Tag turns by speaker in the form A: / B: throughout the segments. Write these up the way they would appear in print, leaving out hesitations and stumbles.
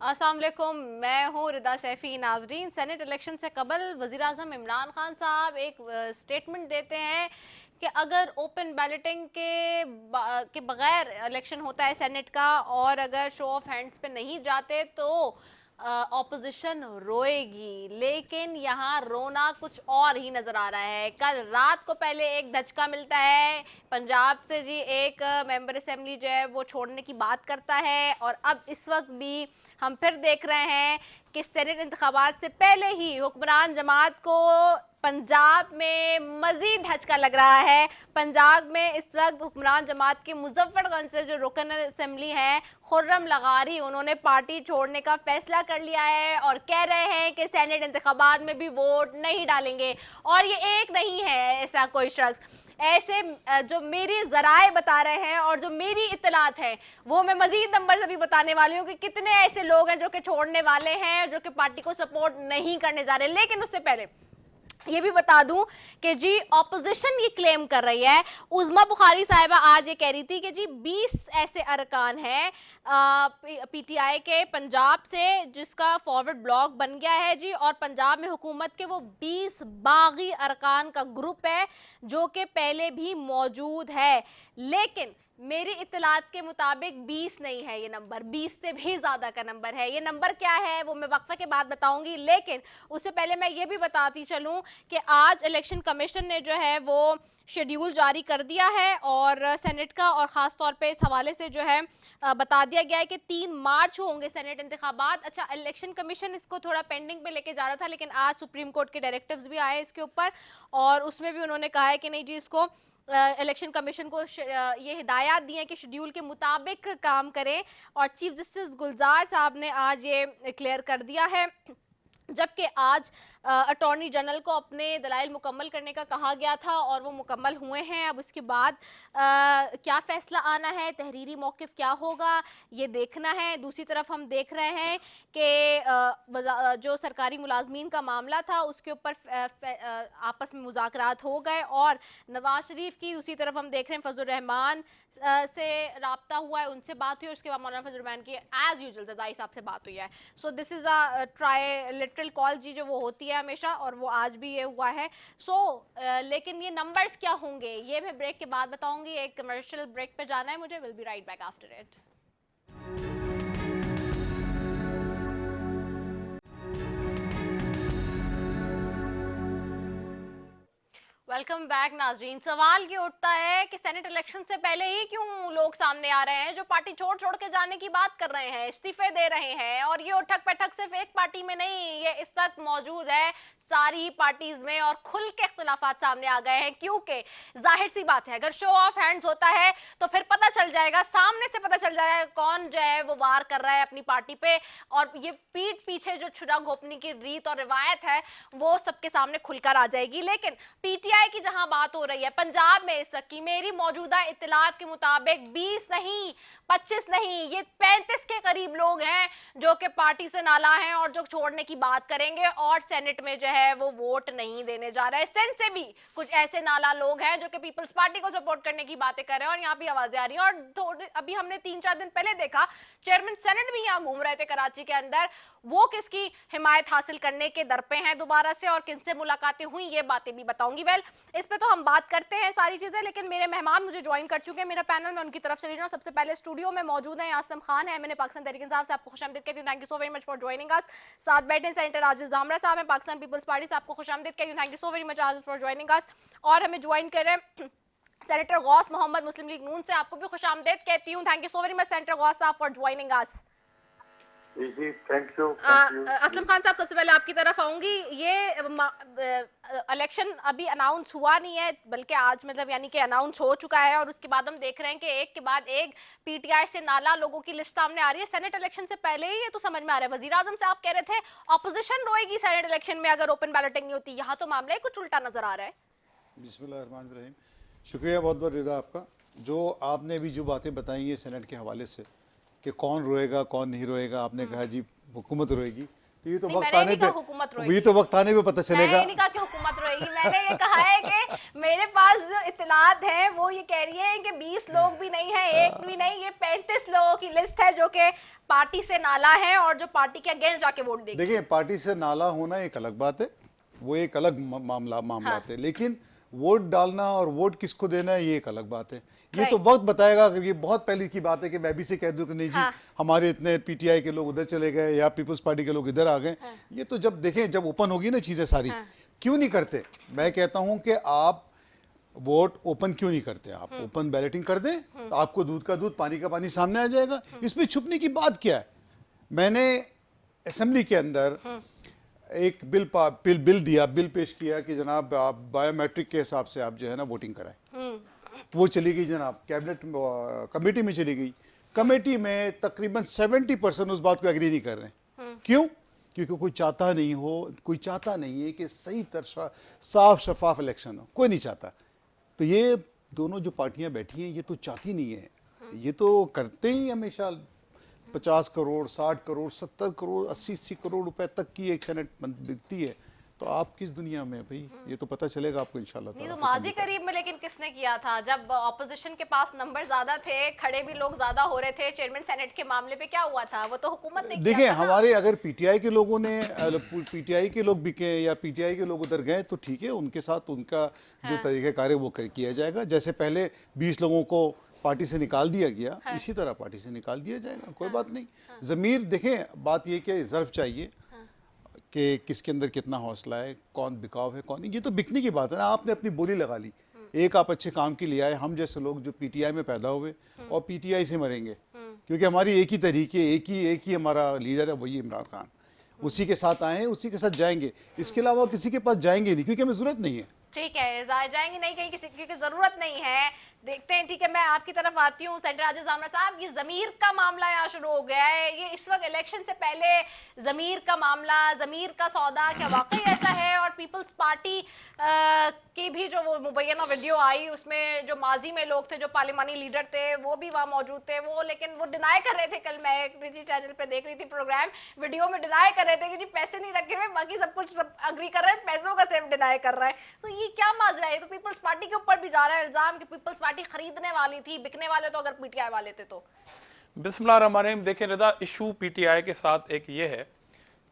A: अस्सलाम वालेकुम, मैं हूँ रिदा सैफी। नाजरीन, सेनेट इलेक्शन से कबल वज़ीर आज़म इमरान खान साहब एक स्टेटमेंट देते हैं कि अगर ओपन बैलेटिंग के बगैर इलेक्शन होता है सेनेट का और अगर शो ऑफ हैंड्स पे नहीं जाते तो ऑपोजिशन रोएगी। लेकिन यहाँ रोना कुछ और ही नजर आ रहा है। कल रात को पहले एक धचका मिलता है पंजाब से जी, एक मेंबर असेंबली जो है वो छोड़ने की बात करता है, और अब इस वक्त भी हम फिर देख रहे हैं कि सेनेट इंतखाबात से पहले ही हुक्मरान जमात को पंजाब में मजीद धचका लग रहा है। पंजाब में इस वक्त हुक्मरान जमात के मुजफ्फरगंज से जो रुकन असेंबली है खुर्रम लगारी, उन्होंने पार्टी छोड़ने का फैसला कर लिया है और कह रहे हैं कि सेनेट इंतखाबात में भी वोट नहीं डालेंगे। और ये एक नहीं है ऐसा कोई शख्स, ऐसे जो मेरी जराए बता रहे हैं और जो मेरी इत्तलात है वो मैं मजीद नंबर से भी बताने वाली हूँ कि कितने ऐसे लोग हैं जो कि छोड़ने वाले हैं, जो कि पार्टी को सपोर्ट नहीं करने जा रहे। लेकिन उससे पहले ये भी बता दूं कि जी ऑपोजिशन ये क्लेम कर रही है, उज़मा बुखारी साहिबा आज ये कह रही थी कि जी 20 ऐसे अरकान हैं पीटीआई के पंजाब से जिसका फॉरवर्ड ब्लॉक बन गया है जी, और पंजाब में हुकूमत के वो 20 बागी अरकान का ग्रुप है जो कि पहले भी मौजूद है। लेकिन मेरी इत्तलात के मुताबिक 20 नहीं है ये नंबर, 20 से भी ज्यादा का नंबर है। ये नंबर क्या है वो मैं वक्फे के बाद बताऊंगी, लेकिन उससे पहले मैं ये भी बताती चलूं कि आज इलेक्शन कमीशन ने जो है वो शेड्यूल जारी कर दिया है और सेनेट का, और ख़ास तौर पे इस हवाले से जो है बता दिया गया है कि 3 मार्च होंगे सेनेट इंतखाबात। अच्छा, इलेक्शन कमीशन इसको थोड़ा पेंडिंग पे लेके जा रहा था, लेकिन आज सुप्रीम कोर्ट के डायरेक्टिव्स भी आए इसके ऊपर और उसमें भी उन्होंने कहा है कि नहीं जी, इसको इलेक्शन कमीशन को ये हिदायत दी है कि शेड्यूल के मुताबिक काम करें, और चीफ जस्टिस गुलजार साहब ने आज ये क्लियर कर दिया है। जबकि आज अटॉर्नी जनरल को अपने दलाइल मुकम्मल करने का कहा गया था और वो मुकम्मल हुए हैं। अब उसके बाद क्या फैसला आना है, तहरीरी मौक़िफ़ क्या होगा, ये देखना है। दूसरी तरफ हम देख रहे हैं कि जो सरकारी मुलाजमीन का मामला था उसके ऊपर आपस में मुज़ाकरात हो गए, और नवाज शरीफ की दूसरी तरफ हम देख रहे हैं फजल रहमान से राब्ता हुआ है, उनसे बात हुई, और उसके बाद मौलाना फजल रहमान की एज यूजुअल जदाई साहब से बात हुई है। So this is a trilateral call जी, जो वो होती है हमेशा, और वो आज भी ये हुआ है। लेकिन ये नंबर्स क्या होंगे ये मैं ब्रेक के बाद बताऊंगी। एक कमर्शियल ब्रेक पे जाना है मुझे, will be right back after it. Welcome back नाजरीन। सवाल ये उठता है कि सेनेट इलेक्शन से पहले ही क्यों लोग सामने आ रहे हैं जो पार्टी छोड़ छोड़ के जाने की बात कर रहे हैं, इस्तीफे दे रहे हैं, और ये उठक पैठक सिर्फ एक पार्टी में नहीं, ये इस वक्त मौजूद है सारी ही पार्टीज में, और खुल के इख्तिलाफात सामने आ गए हैं। क्योंकि जाहिर सी बात है, अगर शो ऑफ हैंड्स होता है तो फिर पता चल जाएगा, सामने से पता चल जाएगा कौन जो है वो वार कर रहा है अपनी पार्टी पे, और ये पीठ पीछे जो छुरा घोपने की रीत और रिवायत है वो सबके सामने खुलकर आ जाएगी। लेकिन पीटीआई की जहां बात हो रही है पंजाब में इस की मेरी मौजूदा इत्तलात के मुताबिक 20 नहीं, 25 नहीं, ये 35 के करीब लोग हैं जो कि पार्टी से नाला हैं और जो छोड़ने की बात करेंगे और सेनेट में जो है वो वोट नहीं देने जा रहा है। सेंस से भी कुछ ऐसे नाला लोग हैं जो कि पीपल्स पार्टी को सपोर्ट करने की बातें कर रहे हैं, और यहाँ भी आवाजें आ रही हैं। और थोड़े अभी हमने 3-4 दिन पहले देखा चेयरमैन सेनेट भी यहाँ घूम रहे थे कराची के अंदर, वो किसकी हिमायत हासिल करने के दर पे हैं दोबारा से, और किनसे मुलाकातें हुई ये बातें भी बताऊंगी। वेल, इस पे तो हम बात करते हैं सारी चीजें, लेकिन मेरे मेहमान मुझे ज्वाइन कर चुके हैं, मेरा पैनल में उनकी तरफ से लीजिए। सबसे पहले स्टूडियो में मौजूद है आसलम खान है, मैंने पाकिस्तान तहरीक इंसाफ से आपको खुशामदीद कहती हूं, thank you so very much for joining अस। साथ बैठे सेनेटर आजिज दामरा साहब हैं पाकिस्तान पीपल्स पार्टी से, आपको खुशामदीद कहती हूं, thank you so very much Aziz for joining us. और हमें ज्वाइन कर रहे हैं senator Ghaus Mohammad Muslim League Noon से, आपको भी खुशामदीद कहती हूं, thank you so very much senator Ghaus साहब फॉर ज्वाइनिंग अस।
B: जी थैंक यू
A: असलम खान साहब, सबसे पहले आपकी तरफ आऊंगी। ये इलेक्शन अभी अनाउंस हुआ नहीं है, बल्कि आज मतलब यानी कि अनाउंस हो चुका है, और उसके बाद हम देख रहे हैं कि एक के बाद एक पीटीआई से नाला लोगों की लिस्ट सामने आ रही है। सेनेट इलेक्शन से पहले ही ये तो समझ में आ रहा है। वजीर आजम से आप कह रहे थे ऑपोजिशन रोएगी सेनेट इलेक्शन में अगर ओपन बैलेटिंग नहीं होती, यहाँ तो मामला ही कुछ उल्टा नजर आ रहा है।
C: बिस्मिल्लाहिर्रहमानिर्रहीम। शुक्रिया बहुत बहुत रिदा आपका। जो आपने अभी जो बातें बताई हैं सेनेट के हवाले से कि कौन रोएगा कौन नहीं रोएगा, आपने कहा जी हुकूमत रोएगी, तो ये तो वक्त आने पे ये तो वक्त आने पे पता चलेगा।
A: मैंने नहीं कहा कि हुकूमत रोएगी, मैंने ये कहा है कि मेरे पास जो इत्तलात है वो ये कह रही है कि 20 लोग भी नहीं है, एक भी नहीं, ये 35 लोगों की लिस्ट है जो कि पार्टी से नाला है और जो पार्टी के अगेंस्ट जाके वोट देंगे।
C: देखिए, पार्टी से नाला होना एक अलग बात है, वो एक अलग मामला है, लेकिन वोट डालना और वोट किसको देना है ये एक अलग बात है। ये तो वक्त बताएगा। कि ये बहुत पहले की बात है कि मैं भी से कह दूं कि नहीं जी हमारे इतने पीटीआई के लोग उधर चले गए या पीपल्स पार्टी के लोग इधर आ गए। ये तो जब देखें, जब ओपन होगी ना चीजें सारी, क्यों नहीं करते? मैं कहता हूं कि आप वोट ओपन क्यों नहीं करते? आप ओपन बैलेटिंग कर दें तो आपको दूध का दूध पानी का पानी सामने आ जाएगा। इसमें छुपने की बात क्या है? मैंने असेंबली के अंदर एक बिल पेश किया कि जनाब आप बायोमेट्रिक के हिसाब से आप जो है ना वोटिंग कराएं। तो वो चली गई जनाब कैबिनेट कमेटी में चली गई। कमेटी में तकरीबन 70% उस बात को एग्री नहीं कर रहे हैं। क्यों? क्योंकि कोई चाहता नहीं है कि सही तरह साफ शफाफ इलेक्शन हो। कोई नहीं चाहता। तो ये दोनों जो पार्टियां बैठी हैं ये तो चाहती नहीं है। ये तो करते ही हमेशा 50 करोड़ 60 करोड़ 70 करोड़ 80 करोड़ रुपए तक की एक सेनेट बिकती है। तो आप किस दुनिया में भाई? ये तो पता चलेगा आपको इंशाल्लाह।
A: नहीं तो माजी करीब में लेकिन किसने किया था जब ऑपोजिशन के पास नंबर ज्यादा थे, खड़े भी लोग ज्यादा हो रहे थे, चेयरमैन सेनेट के मामले पे क्या हुआ था? वो तो हुकूमत ने किया था।
C: देखिए, हमारे अगर पीटीआई के लोगों ने पीटीआई के लोग बिके या पीटीआई के लोग उधर गए तो ठीक है, उनके साथ उनका जो तरीक़ेकार है वो किया जाएगा। जैसे पहले 20 लोगों को पार्टी से निकाल दिया गया, इसी तरह पार्टी से निकाल दिया जाएगा। कोई बात नहीं। ज़मीर देखें, बात ये कि ज़र्फ चाहिए कि किसके अंदर कितना हौसला है, कौन बिकाव है कौन नहीं। ये तो बिकने की बात है ना। आपने अपनी बोली लगा ली, एक आप अच्छे काम के लिए आए। हम जैसे लोग जो पीटीआई में पैदा हुए और पीटीआई से मरेंगे, क्योंकि हमारी एक ही तरीके एक ही हमारा लीडर है, वही इमरान खान। उसी के साथ आए हैं, उसी के साथ जाएंगे। इसके अलावा किसी के पास जाएंगे नहीं, क्योंकि हमें जरूरत नहीं है।
A: ठीक है, जाएंगे नहीं कहीं किसी की जरूरत नहीं है। देखते हैं। ठीक है, मैं आपकी तरफ आती हूँ सेंटर राजेश जामरा साहब। ये जमीर का मामला यहाँ शुरू हो गया है। ये इस वक्त इलेक्शन से पहले जमीर का मामला, जमीर का सौदा, क्या वाकई ऐसा है? और पीपल्स पार्टी की भी जो वो मुबैना वीडियो आई उसमें जो माजी में लोग थे, जो पार्लिमानी लीडर थे, वो भी वहाँ मौजूद थे। वो लेकिन वो डिनाई कर रहे थे। कल मैं एक निजी चैनल पे देख रही थी प्रोग्राम, वीडियो में डिनाई कर रहे थे कि जी पैसे नहीं रखे हुए, बाकी सब कुछ सब अग्री कर रहे हैं, पैसों का सिर्फ डिनाई कर रहा है। तो ये क्या माजरा है? तो पीपल्स पार्टी के ऊपर भी जा रहा है इल्जाम कि पीपल्स पार्टी खरीदने वाली थी, बिकने वाले तो अगर पीटीआई वाले थे तो।
D: बिस्मिल्लाहिर्रहमानिर्रहीम। देखें रिदा, इशू पीटीआई के साथ एक ये है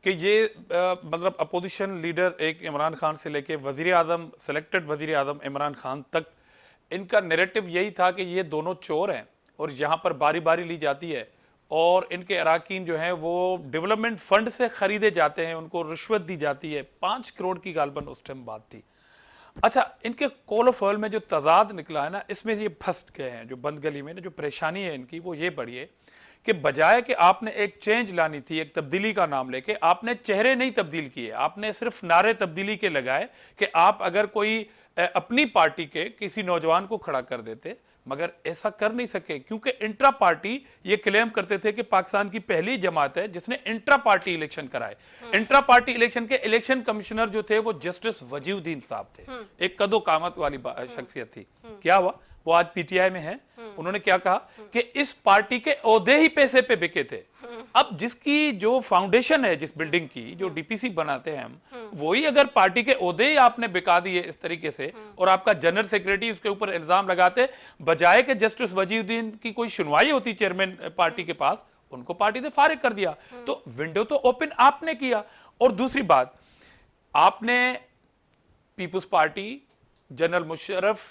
D: कि ये मतलब अपोजिशन लीडर एक इमरान खान से लेके वजीर आजम, सिलेक्टेड वजीर आजम इमरान खान तक, इनका नैरेटिव यही था कि ये दोनों चोर हैं और यहाँ पर बारी बारी ली जाती है और इनके अराकीन जो हैं वो डेवलपमेंट फंड से खरीदे जाते हैं, उनको रिश्वत दी जाती है। 5 करोड़ की गालबन उस टाइम बात थी। अच्छा, इनके कॉल ऑफ ऑल में जो तजाद निकला है ना, इसमें ये फंस गए हैं। जो बंद गली में ना जो परेशानी है इनकी वो ये बड़ी है कि बजाय कि आपने एक चेंज लानी थी, एक तब्दीली का नाम लेके, आपने चेहरे नहीं तब्दील किए, आपने सिर्फ नारे तब्दीली के लगाए कि आप अगर कोई अपनी पार्टी के किसी नौजवान को खड़ा कर देते, मगर ऐसा कर नहीं सके क्योंकि इंट्रा पार्टी ये क्लेम करते थे कि पाकिस्तान की पहली जमात है जिसने इंट्रा पार्टी इलेक्शन कराए। इंट्रा पार्टी इलेक्शन के इलेक्शन कमिश्नर जो थे वो जस्टिस वजीउद्दीन साहब थे, एक कदो कामत वाली शख्सियत थी। क्या हुआ? वो आज पीटीआई में है। उन्होंने क्या कहा कि इस पार्टी के ओहदे ही पैसे पे बिके थे। अब जिसकी जो फाउंडेशन है, जिस बिल्डिंग की जो डीपीसी बनाते हैं हम, वही अगर पार्टी के ओहदे ही आपने बिका दिए इस तरीके से और आपका जनरल सेक्रेटरी उसके ऊपर इल्जाम लगाते, बजाय के जस्टिस वजीउद्दीन की कोई सुनवाई होती चेयरमैन पार्टी के पास, उनको पार्टी से फारिग कर दिया। तो विंडो तो ओपन आपने किया। और दूसरी बात, आपने people's party, general Musharraf,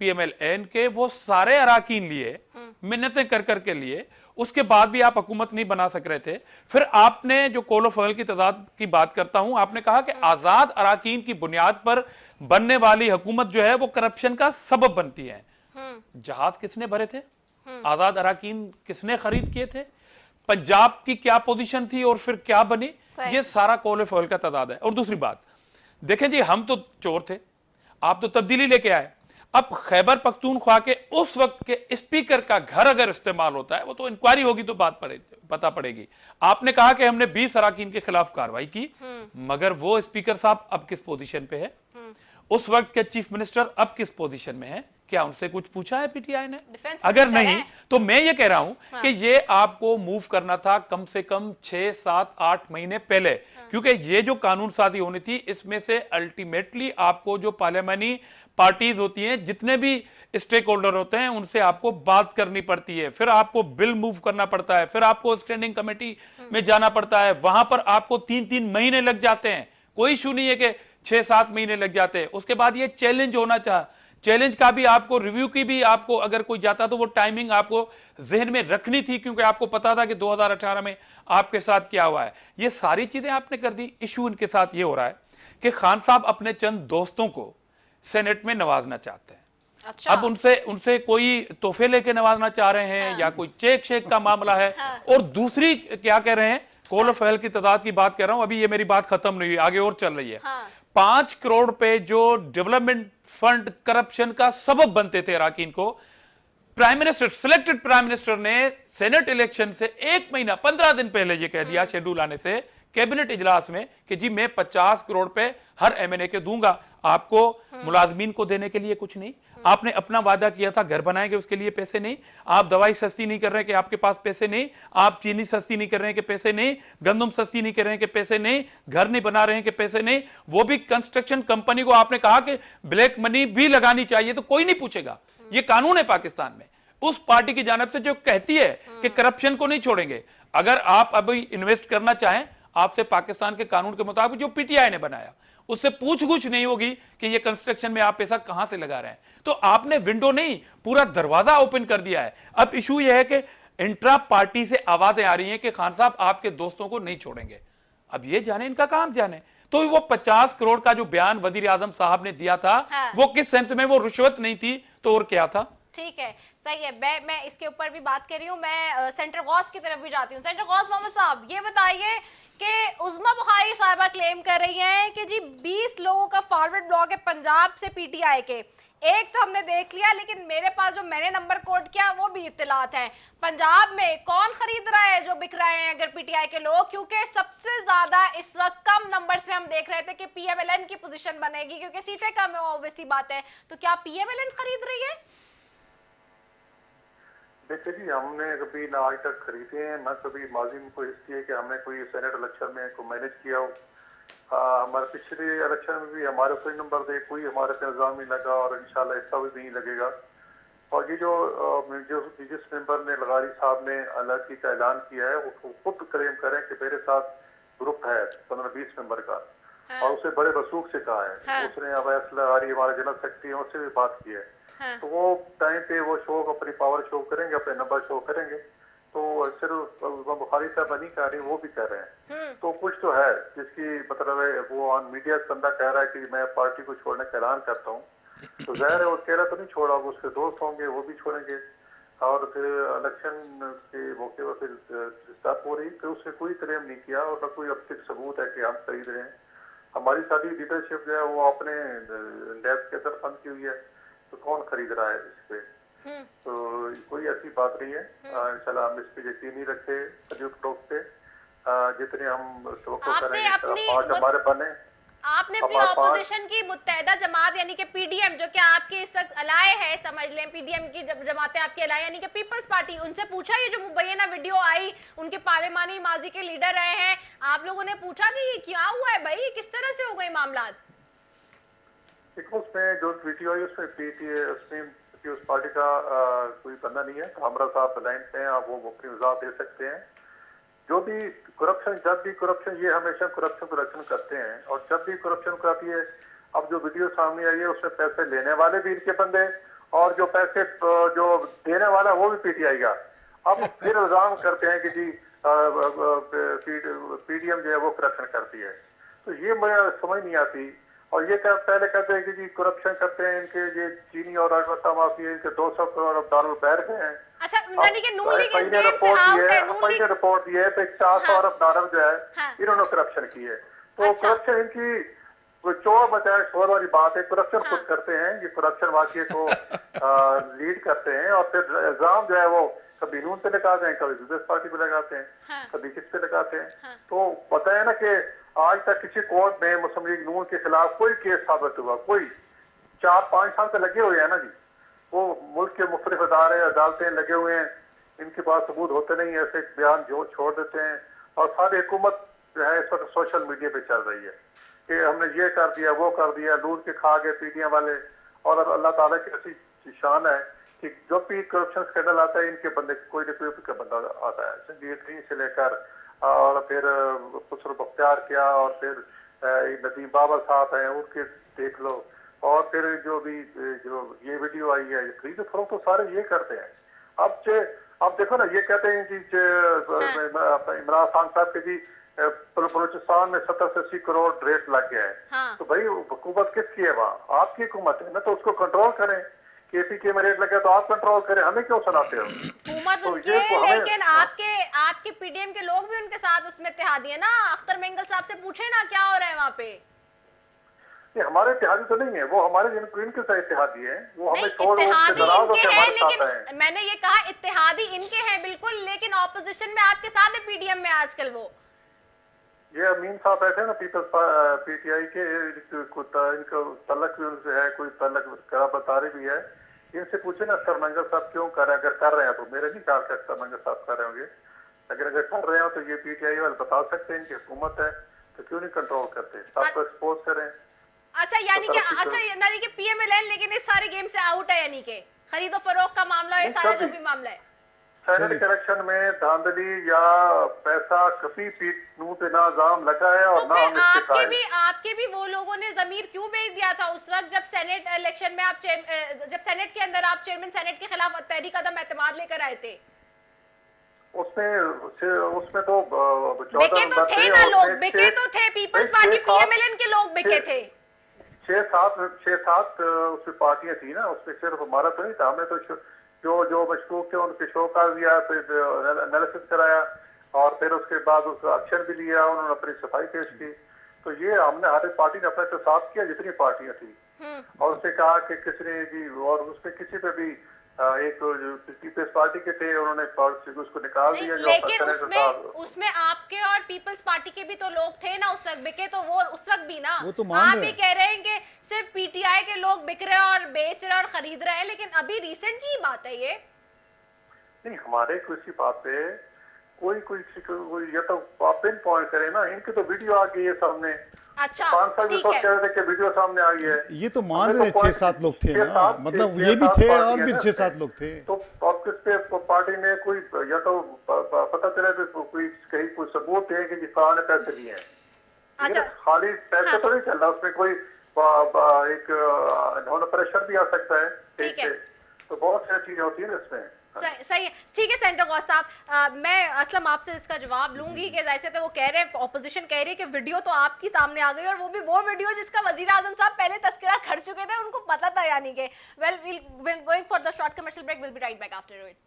D: PML N के वो सारे अराकीन लिए, मिन्नतें कर करके लिए, उसके बाद भी आप हुकूमत नहीं बना सक रहे थे। फिर आपने जो कॉल ऑफ ऑयल की तजाद की बात करता हूं, आपने कहा कि आजाद अराकीन की बुनियाद पर बनने वाली हुकूमत जो है वो करप्शन का सबब बनती है। जहाज किसने भरे थे? आजाद अराकीन किसने खरीद किए थे? पंजाब की क्या पोजीशन थी और फिर क्या बनी, ये सारा कोल ऑयल का तजाद है। और दूसरी बात देखें जी, हम तो चोर थे, आप तो तब्दीली लेके आए। अब खैबर पख्तूनख्वा के उस वक्त के स्पीकर का घर अगर इस्तेमाल होता है, वो तो इंक्वायरी होगी तो पता पड़ेगी। आपने कहा कि हमने 20 अराकीन के खिलाफ कार्रवाई की, मगर वो स्पीकर साहब अब किस पोजीशन पे है, उस वक्त के चीफ मिनिस्टर अब किस पोजीशन में है, क्या उनसे कुछ पूछा है पीटीआई ने? अगर नहीं तो मैं ये कह रहा हूं कि ये आपको मूव करना था कम से कम 6, 7, 8 महीने पहले, क्योंकि ये जो कानून साजी होनी थी, इसमें से अल्टीमेटली आपको जो पार्लियामानी पार्टीज होती हैं, जितने भी स्टेक होल्डर होते हैं, उनसे आपको बात करनी पड़ती है, फिर आपको बिल मूव करना पड़ता है, फिर आपको स्टैंडिंग कमेटी में जाना पड़ता है, वहां पर आपको 3-3 महीने लग जाते हैं। कोई इशू नहीं है कि 6-7 महीने लग जाते हैं। उसके बाद ये चैलेंज होना चाहिए, चैलेंज का भी आपको, रिव्यू की भी आपको, अगर कोई जाता तो वो टाइमिंग आपको जहन में रखनी थी, क्योंकि आपको पता था कि 2018 में आपके साथ क्या हुआ है। ये सारी चीजें आपने कर दी। इशू इनके साथ ये हो रहा है कि खान साहब अपने चंद दोस्तों को सेनेट में नवाजना चाहते हैं।
A: अच्छा।
D: अब उनसे कोई तोहफे लेके नवाजना चाह रहे हैं, या कोई चेक शेक का मामला है। और दूसरी क्या कह रहे हैं, कोल ऑफ ऑयल की तादाद की बात कर रहा हूं, अभी ये मेरी बात खत्म नहीं हुई, आगे और चल रही है। 5 करोड़ पे जो डेवलपमेंट फंड करप्शन का सबब बनते थे अराकीन को, prime minister, selected prime minister ने सेनेट इलेक्शन से 1 महीना 15 दिन पहले ये कह दिया, शेड्यूल आने से कैबिनेट इजलास में, कि जी मैं 50 करोड़ पे हर एमएनए के दूंगा, आपको मुलाजमीन को देने के लिए कुछ नहीं। आपने अपना वादा किया था घर बनाएंगे, उसके लिए पैसे नहीं। आप दवाई सस्ती नहीं कर रहे हैं कि आपके पास पैसे नहीं, आप चीनी सस्ती नहीं कर रहे हैं कि पैसे नहीं, गंदम सस्ती नहीं कर रहे हैं कि पैसे नहीं, घर नहीं बना रहे हैं कि पैसे नहीं। वो भी कंस्ट्रक्शन कंपनी को आपने कहा कि ब्लैक मनी भी लगानी चाहिए, तो कोई नहीं पूछेगा, ये कानून है पाकिस्तान में। उस पार्टी की जानब से जो कहती है कि करप्शन को नहीं छोड़ेंगे, अगर आप अभी इन्वेस्ट करना चाहें, आपसे पाकिस्तान के कानून के मुताबिक जो पीटीआई ने बनाया, उससे पूछ-गुछ नहीं होगी कि ये कंस्ट्रक्शन में आप पैसा कहां से लगा रहे हैं। तो आपने विंडो नहीं, पूरा दरवाजा ओपन कर दिया है। अब इशू यह है कि इंट्रा पार्टी से आवाजें आ रही हैं कि खान साहब आपके दोस्तों को नहीं छोड़ेंगे। अब ये जाने, इनका काम जाने। तो वो 50 करोड़ का जो बयान वजीर आजम साहब ने दिया था, वो किस सेंस में, वो रिश्वत नहीं थी तो और क्या था?
A: ठीक है, सही है। मैं इसके ऊपर भी बात कर रही हूँ। मैं सेंटर गौस की तरफ भी जाती हूँ। सेंटर गौस मोहम्मद साहब, ये बताइए कि उज़्मा बुखारी साहिबा क्लेम कर रही हैं कि जी 20 लोगों का फॉरवर्ड ब्लॉक है पंजाब से पीटीआई के। एक तो हमने देख लिया, लेकिन मेरे पास जो मैंने नंबर कोड किया वो भी इत्तलात है। पंजाब में कौन खरीद रहा है, जो बिक रहे हैं अगर पीटीआई के लोग? क्योंकि सबसे ज्यादा इस वक्त कम नंबर से हम देख रहे थे कि पीएमएलएन की पोजीशन बनेगी, क्योंकि सीटें कम है, ऑब्वियसली बात है। तो क्या पीएमएलएन खरीद रही है?
B: देखिए जी, हमने कभी ना आज तक खरीदे हैं, ना कभी माजी में कोई हिस्ट्री है कि हमने कोई सेनेट इलेक्शन में को मैनेज किया हो। हमारे पिछले इलेक्शन में भी हमारे कोई नंबर थे, कोई हमारे पे इल्जाम नहीं लगा, और इंशाल्लाह ऐसा भी नहीं लगेगा। और ये जिस मेंबर ने, लगारी साहब ने अलर्जी का ऐलान किया है, वो खुद क्लेम करें कि मेरे साथ ग्रुप है 15-20 मेंबर का, और उसे बड़े रसूख से कहा है। उसने अवैस लगारी, हमारे जनरल सेक्रेटरी, उससे भी बात की है। तो वो टाइम पे वो शो अपनी पावर शो करेंगे, अपने नंबर शो करेंगे। तो सिर्फ बुखारी साहब नहीं कह रही, वो भी कह रहे हैं। तो कुछ तो है जिसकी मतलब है, वो ऑन मीडिया बंदा कह रहा है कि मैं पार्टी को छोड़ने का ऐलान करता हूँ, तो जाहिर है वो अकेला तो नहीं छोड़ा, वो उसके दोस्त होंगे, वो भी छोड़ेंगे। और फिर इलेक्शन के मौके पर फिर स्टार्ट हो रही, फिर उसने कोई क्लेम नहीं किया, और न कोई अब तक सबूत है कि हम खरीद रहे हैं। हमारी सारी लीडरशिप जो है वो अपने डेस्क के अंदर बंद की हुई है, तो कौन खरीद रहा है इस पे? तो कोई ऐसी बात नहीं है। इंशाल्लाह हम इस पे यकीन नहीं रखते संयुक्त रूप से, जितने हम तवक्को करेंगे पार्ट हमारे बने।
A: आपने अपनी ऑपोजिशन की मुत्तहदा जमात यानी कि पीडीएम, जो कि आपके इस वक्त अलाय है, समझ लें पीडीएम की जमातें आपके अलाय यानी कि पीपल्स पार्टी, उनसे पूछा, ये जो मुबैना वीडियो आई, उनके पार्लिमानी माजी के लीडर रहे हैं, आप लोगों ने पूछा कि ये क्या हुआ है भाई, किस तरह से हो गए मामला?
B: उसमें जो वीडियो आई उसमें उसमें उस पार्टी का कोई बंदा नहीं है। कामरा साहब लाइन पे हैं, वो अपनी वजाहत दे सकते हैं। जो भी करप्शन, जब भी करप्शन, ये हमेशा करप्शन करते हैं, और जब भी करप्शन करती है, अब जो वीडियो सामने आई है उसमें पैसे लेने वाले भी इनके बंदे, और जो पैसे जो देने वाला वो भी पीटीआई का। अब फिर इल्जाम करते हैं कि जी पीडीएम जो है वो करप्शन करती है। तो ये मुझे समझ नहीं आती। और ये पहले कहते हैं कि जी करप्शन करते हैं इनके, ये चीनी और अगरबत्ता माफिया, इनके 200 करोड़ अब दारुल बैठ गए हैं।
A: अच्छा, यानी कि नून लीग इस
B: ने
A: गेम से आउट है। नून लीग
B: ने रिपोर्ट दी है तो 400 अरब दारम जो है
A: हाँ।
B: इन्होंने करप्शन की है। तो
A: अच्छा।
B: करप्शन इनकी चोर बचाए शोर वाली बात है। करप्शन खुद करते हैं, ये करप्शन वाकई को लीड करते हैं और फिर इल्जाम जो है वो कभी नून पे लगाते हैं, कभी पीपल्स पार्टी पे लगाते हैं, कभी किस पे लगाते हैं। तो पता है ना कि आज तक किसी कोर्ट में मुस्लिम लीग नून के खिलाफ कोई केस साबित हुआ, कोई 4-5 साल से लगे हुए हैं ना जी। वो मुल्क के मुख्तलिफ अदारे अदालतें लगे हुए हैं, इनके पास सबूत होते नहीं, ऐसे बयान जो छोड़ देते हैं। और सारी हुकूमत जो है इस वक्त सोशल मीडिया पे चल रही है कि हमने ये कर दिया, वो कर दिया, लूट के खा गए पीटीएम वाले। और अल्लाह ताला की ऐसी शान है कि जो भी करप्शन स्कैंडल आता है इनके बंदे कोई न कोई का बंदा आता है। संजीव से लेकर और फिर खुसरो बख्तियार किया और फिर नदीम बाबा साहब हैं उनके देख लो। और फिर जो ये वीडियो आई है खरीद फरोख्त तो सारे ये करते हैं। अब देखो ना, ये कहते हैं कि इमरान खान साहब के जी बलूचिस्तान में 70 से 80 करोड़ रेट लग गया है।
A: हाँ।
B: तो भाई हुकूमत किसकी है वहाँ? आपकी हुकूमत है ना, तो उसको कंट्रोल करें। केपीके में रेट लगे तो आप कंट्रोल करें, हमें क्यों सुनाते हो?
A: हुकूमत
B: तो
A: उनकी
B: ये
A: है,
B: तो हमें-
A: लेकिन आपके पीडीएम के लोग भी उनके साथ उसमें इत्तेहादी है ना। अख्तर मेंगल साहब से पूछे ना क्या हो रहा है वहाँ पे।
B: ये हमारे इत्तेहादी तो नहीं है, वो हमारे इनके साथ इत्तेहादी है। वो हमें
A: नहीं,
B: छोड़ उससे
A: इत्तेहादी
B: नाराज
A: इनके
B: होकर
A: हैं,
B: हमारे साथ हैं।
A: लेकिन मैंने ये कहा इत्तेहादी इनके हैं बिल्कुल, लेकिन ऑपोजिशन में आपके साथ है पीडीएम में आजकल वो।
B: ये अमीन साहब ऐसे ना पीपल्स पीटीआई के इनको तलक भी उनसे है, कोई तलक कराबतारी भी है। इनसे पूछे ना अख्तर मेंगल साहब क्यों कर रहे हैं? अगर कर रहे हैं तो मेरे नहीं ख्याल के अख्तर मेंगल साहब कर रहे होंगे, लेकिन अगर कर रहे हो तो ये पीटीआई वाले बता सकते हैं इनकी हुकूमत है तो क्यों नहीं कंट्रोल करते? सबको एक्सपोज करें।
A: अच्छा, यानी कि पीएमएलएन लेकिन इस सारे गेम से आउट है, यानी कि खरीदो फरोख्त का मामला है, सारा जो भी मामला है।
B: सेनेट इलेक्शन में धांधली या पैसा कभी नून पे ना इल्जाम लगा है और
A: तो
B: ना
A: फिर
B: हम इसके
A: आपके भी वो लोगों ने जमीर क्यों भेज दिया था उस वक्त जब सेनेट इलेक्शन में जब सेनेट के अंदर आप चेयरमैन सेनेट के खिलाफ तहरीक कदम एतमाद लेकर आए थे?
B: उसमें तो
A: बिके तो थे ना लोग, बिके तो थे। पीपल्स पार्टी पीएमएलएन के लोग बिके थे।
B: 6-7 उसमें पार्टियां थी ना, उसमें सिर्फ हमारा तो नहीं था। हमने तो जो मशकूक थे उनके शो कर दिया, फिर एनालिसिस कराया और फिर उसके बाद उसका एक्शन भी लिया, उन्होंने अपनी सफाई पेश की। तो ये हमने हर एक पार्टी ने अपने से साफ किया जितनी पार्टियां थी, और उससे कहा कि किसने जी, और उसमें किसी पे भी एक पीपल्स पार्टी के थे उन्होंने उसको निकाल दिया।
A: लेकिन उसमें आपके और पीपल्स पार्टी के भी तो लोग थे ना उस वक्त, बिके तो वो उस वक्त भी ना।
C: वो तो मान
A: आप
C: रहे
A: ही कह रहे हैं कि सिर्फ पीटीआई के लोग बिक रहे और बेच रहे और खरीद रहे हैं, लेकिन अभी रिसेंट की बात है ये।
B: नहीं, हमारे किसी बात पे कोई ये तो आप पिन पॉइंट करें ना। इनकी तो वीडियो आ गई है सामने।
A: अच्छा,
B: 5 साल
A: ठीक
B: में
A: है।
B: कह रहे थे कि वीडियो सामने आई है।
C: ये तो मान रहे 6-7 लोग थे ना, मतलब ये भी थे और भी 6-7 लोग थे।
B: तो अब किस पे पार्टी ने कोई या तो पता चले तो कोई कहीं कोई सबूत है कि फलां ने पैसे लिए हैं।
A: अच्छा,
B: खाली पैसे तो नहीं चल रहा, उसमें कोई एक प्रेशर भी आ सकता है।
A: ठीक है।
B: तो बहुत सारी चीजें होती है इसमें।
A: सही है, ठीक है सेंटर गौस साहब। मैं असलम आपसे इसका जवाब लूंगी कि जैसे तो वो कह रहे हैं, ऑपोजिशन कह रही है कि वीडियो तो आपकी सामने आ गई, और वो भी वो वीडियो जिसका वजीर आजम साहब पहले तस्करा कर चुके थे, उनको पता था। यानी कि we'll going for the short commercial break, we'll be right back after it.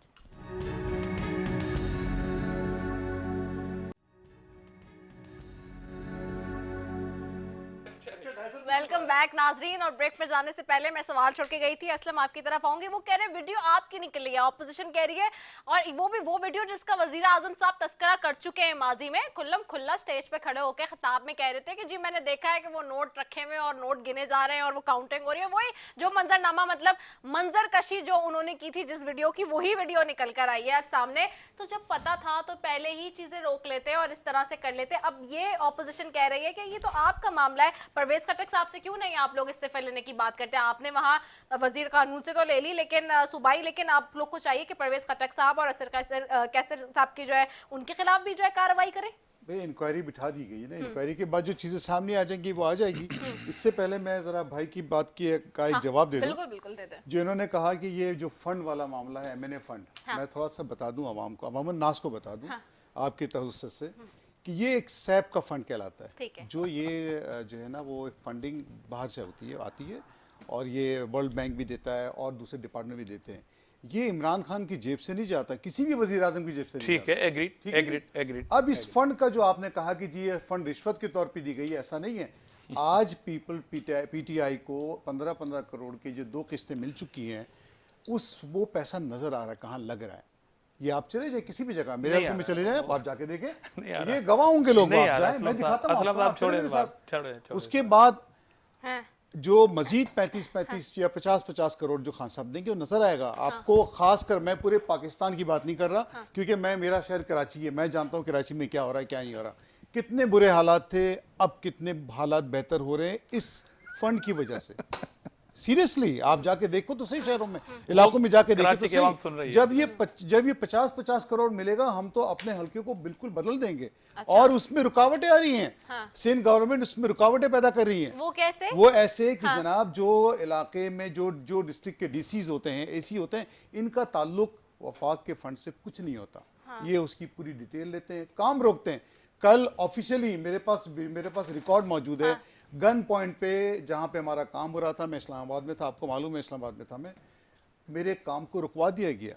A: Welcome back नाजरीन। और ब्रेक पर जाने से पहले मैं सवाल छोड़ के गई थी, असलम आपकी तरफ आऊंगी। वो कह रहे हैं वीडियो आपकी निकली है, ऑपोजिशन कह रही है, और वो भी वो वीडियो जिसका वजीर आजम साहब तस्करा कर चुके हैं माजी में। खुल्लम खुल्ला स्टेज पे खड़े होकर खिताब में कह रहे थे कि जी मैंने देखा है कि वो नोट रखे हुए और नोट गिने जा रहे हैं और वो काउंटिंग हो रही है। वही जो मंजरनामा, मतलब मंजर कशी जो उन्होंने की थी जिस वीडियो की, वही वीडियो निकल कर आई है अब सामने। तो जब पता था तो पहले ही चीजें रोक लेते और इस तरह से कर लेते। अब ये ऑपोजिशन कह रही है कि ये तो आपका मामला है, परवेज खटक साहब से क्यों नहीं आप लोग इस्तीफा लेने की बात करते हैं? आपने वहां वजीर कानून से तो ले ली, लेकिन सूबाई, लेकिन आप लोग को चाहिए कि परवेज खटक साहब और असर कैसर साहब की जो है उनके खिलाफ भी जो है कार्रवाई करें।
C: भाई इंक्वायरी बिठा दी गई है ना, इंक्वायरी के बाद जो चीजें सामने आ जाएंगी वो आ जाएगी। इससे पहले मैं जरा भाई की बात का एक जवाब दे दूं।
A: बिल्कुल बिल्कुल दे दें।
C: जो इन्होंने कहा कि ये जो फंड वाला मामला है, एमएनए फंड, मैं थोड़ा सा बता दूं आवाम को, अवामन नास को बता दूं आपके तवज्जुह से कि ये एक सैप का फंड कहलाता
A: ठीक है।
C: है, जो ये जो है ना वो एक फंडिंग बाहर से होती है, आती है, और ये वर्ल्ड बैंक भी देता है और दूसरे डिपार्टमेंट भी देते हैं। ये इमरान खान की जेब से नहीं जाता, किसी भी वजीर आजम की जेब से नहीं
D: ठीक है,
C: जाता।
D: एग्रीड,
C: ठीक है जी?
D: Agreed, agreed.
C: अब इस फंड का जो आपने कहा कि जी ये फंड रिश्वत के तौर पे दी गई है, ऐसा नहीं है। आज पीटीआई को 15-15 करोड़ की जो 2 किस्तें मिल चुकी हैं, वो पैसा नजर आ रहा है कहाँ लग रहा है। ये आप चले जाए किसी भी जगह, मेरे
D: नहीं
C: हल्के
D: आ
C: में
D: रहा
C: चले जाए, आप जाके देखें,
D: नहीं आ रहा।
C: ये गवाह होंगे लोग,
D: नहीं
C: आप
D: आ रहा,
C: जाएं, मैं दिखाता हूं
D: असलम
C: आपको,
D: साहब,
C: आप चलें
D: छोड़े
C: मेरे
D: बात,
C: साथ।
D: छोड़े।
C: उसके बाद
A: हाँ,
C: जो मजीद 35 या 50 करोड़ जो खान साहब देंगे वो नजर आएगा आपको। खासकर मैं पूरे पाकिस्तान की बात नहीं कर रहा, क्योंकि मेरा शहर कराची है, मैं जानता हूँ कराची में क्या हो रहा है क्या नहीं हो रहा, कितने बुरे हालात थे, अब कितने हालात बेहतर हो रहे हैं इस फंड की वजह से। सीरियसली आप जाके देखो तो सही, शहरों में, इलाकों में जाके देखो
D: कराची
C: तो
D: की आवाम सुन रही
C: सही।
D: है।
C: जब ये 50-50 करोड़ मिलेगा, हम तो अपने हल्के को बिल्कुल बदल देंगे। और उसमें रुकावटें आ रही हैं,
A: हाँ।
C: सिंध गवर्नमेंट उसमें रुकावटें पैदा कर रही है।
A: वो कैसे?
C: वो ऐसे कि जनाब जो इलाके में जो डिस्ट्रिक्ट के डीसीज होते हैं, एसी होते हैं, इनका ताल्लुक वफाक के फंड से कुछ नहीं होता। ये उसकी पूरी डिटेल लेते हैं, काम रोकते हैं। कल ऑफिशियली मेरे पास रिकॉर्ड मौजूद है, गन पॉइंट पे जहां पे हमारा काम हो रहा था, मैं इस्लामाबाद में था, आपको मालूम है इस्लामाबाद में था, मेरे काम को रुकवा दिया गया।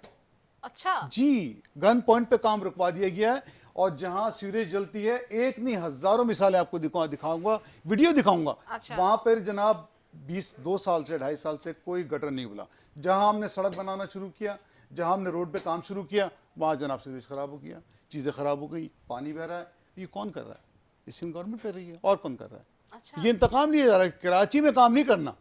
A: अच्छा
C: जी, गन पॉइंट पे काम रुकवा दिया गया है। और जहां सीवरेज जलती है, एक नहीं हजारों मिसालें आपको दिखाऊंगा, वीडियो दिखाऊंगा।
A: अच्छा।
C: वहां पर जनाब 2 साल से 2.5 साल से कोई गटर नहीं बुला। जहां हमने सड़क बनाना शुरू किया, जहां हमने रोड पे काम शुरू किया, वहां जनाब सीवरेज खराब हो गया, चीजें खराब हो गई, पानी बह रहा है। ये कौन कर रहा है? ये सिंध गवर्नमेंट कर रही है, और कौन कर रहा है?
A: अच्छा।
C: ये इंतकाम लिया जा रहा है। कराची में काम नहीं करना,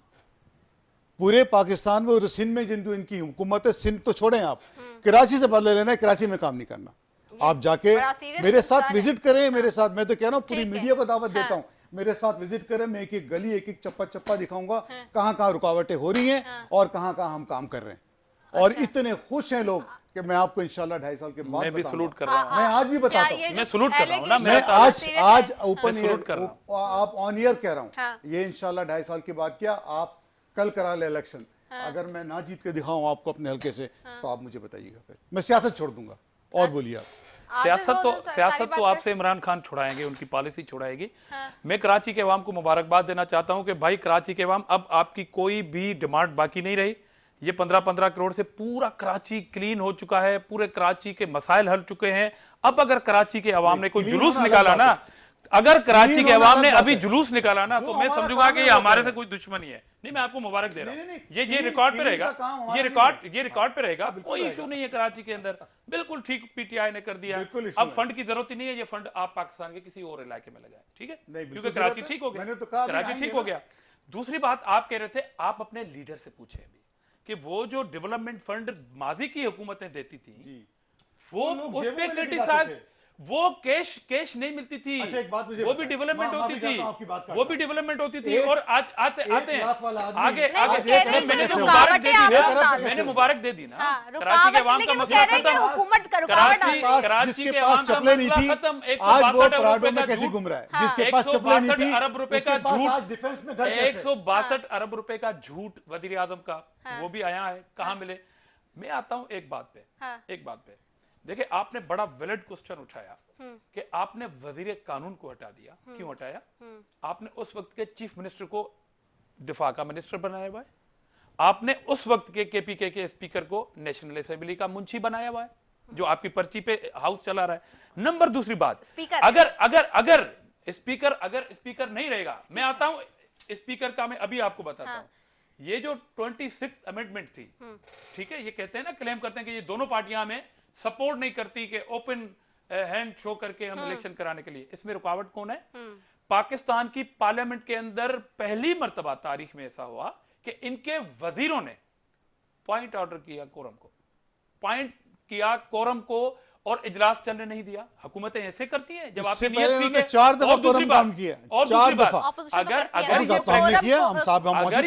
C: पूरे पाकिस्तान में और सिंध में जिन इनकी हुकूमत है, सिंध तो छोड़ें आप, कराची से बदले लेना है, कराची में काम नहीं करना। आप जाके
A: बड़ा serious
C: मेरे साथ
A: नुकसान है।
C: विजिट करें, मेरे साथ, मैं तो कह रहा हूँ पूरी
A: ठीक है।
C: मीडिया को दावत
A: हाँ।
C: देता हूँ, मेरे साथ विजिट करें, मैं एक गली, एक चप्पा दिखाऊंगा, कहाँ कहाँ रुकावटें हो रही हैं और कहाँ कहाँ हम काम कर रहे हैं। और इतने खुश हैं लोग कि मैं आपको इंशाल्लाह 2.5 साल के बाद
D: मैं भी
C: बताऊंगा।
D: सलूट कर रहा हूँ।
C: मैं आज भी बताता हूँ,
D: मैं सलूट कर रहा हूँ ना,
C: मैं
D: मेरा
C: आज ओपन
D: मैं सलूट कर रहा
C: आप ऑन ईयर कह रहा हूँ,
A: हाँ।
C: ये इंशाल्लाह 2.5 साल के बाद, क्या आप कल करा ले इलेक्शन, अगर मैं ना जीत के दिखाऊं आपको अपने हल्के से, तो आप मुझे बताइएगा, फिर मैं सियासत छोड़ दूंगा। और बोलिए आप।
D: सियासत तो आपसे इमरान खान छुड़ाएंगे, उनकी पॉलिसी छुड़ाएगी। मैं कराची के अवाम को मुबारकबाद देना चाहता हूं कि भाई कराची के अवाम, अब आपकी कोई भी डिमांड बाकी नहीं रही। ये 15-15 करोड़ से पूरा कराची क्लीन हो चुका है, पूरे कराची के मसाइल हल चुके हैं। अब अगर कराची के अवाम ने कोई जुलूस निकाला ना, अगर कराची के अवाम ने अभी जुलूस निकाला ना, तो मैं समझूंगा कि ये हमारे से कोई दुश्मनी है। नहीं, मैं आपको मुबारक दे रहा हूँ, ये रिकॉर्ड पे रहेगा, ये रिकॉर्ड पे रहेगा, कोई इशू नहीं है कराची के अंदर। बिल्कुल ठीक पीटीआई ने कर दिया। अब फंड की जरूरत ही नहीं है, ये फंड आप पाकिस्तान के किसी और इलाके में लगाए, ठीक है, क्योंकि कराची ठीक हो गया, कराची ठीक हो गया। दूसरी बात आप कह रहे थे, आप अपने लीडर से पूछे अभी कि वो जो डेवलपमेंट फंड माजी की हुकूमतें देती थी, वो उस पे क्रिटिसाइज, वो कैश नहीं मिलती थी।
C: अच्छा, एक बात मुझे
D: वो भी डेवलपमेंट होती थी, वो भी डेवलपमेंट होती थी। और आज आते हैं आगे मैंने मुबारक दे दी ना, कराची के अवाम का मसला खत्म, कराची के अवाम का मसला खत्म। 162 अरब रुपए का झूठ, 162 अरब रुपए का झूठ वजीर आजम का, वो भी आया है, कहाँ मिले। मैं आता हूं एक बात पे, देखिए आपने बड़ा वैलिड क्वेश्चन उठाया कि आपने वजीर कानून को हटा दिया। क्यों हटाया? आपने उस वक्त के चीफ मिनिस्टर को दिफा का मिनिस्टर बनाया हुआ है, आपने उस वक्त के केपीके के स्पीकर को नेशनल असेंबली का मुंशी बनाया हुआ है, जो आपकी पर्ची पे हाउस चला रहा है। नंबर दूसरी बात, अगर स्पीकर नहीं रहेगा, मैं आता हूं स्पीकर का, मैं अभी आपको बताता हूं। ये जो 26th अमेंडमेंट थी, ठीक है, ये कहते हैं ना, क्लेम करते हैं कि ये दोनों पार्टियां में सपोर्ट नहीं करती कि ओपन हैंड शो करके हम इलेक्शन कराने के लिए। इसमें रुकावट कौन है? पाकिस्तान की पार्लियामेंट के अंदर पहली मर्तबा तारीख में ऐसा हुआ कि इनके वजीरों ने पॉइंट ऑर्डर किया कोरम को, और इजलास चलने नहीं दिया। हुकूमतें ऐसे करती हैं जब आपकी नीयत ठीक है।
C: 4 दफा कोरम काम किया,
D: और दूसरी बात,
A: अगर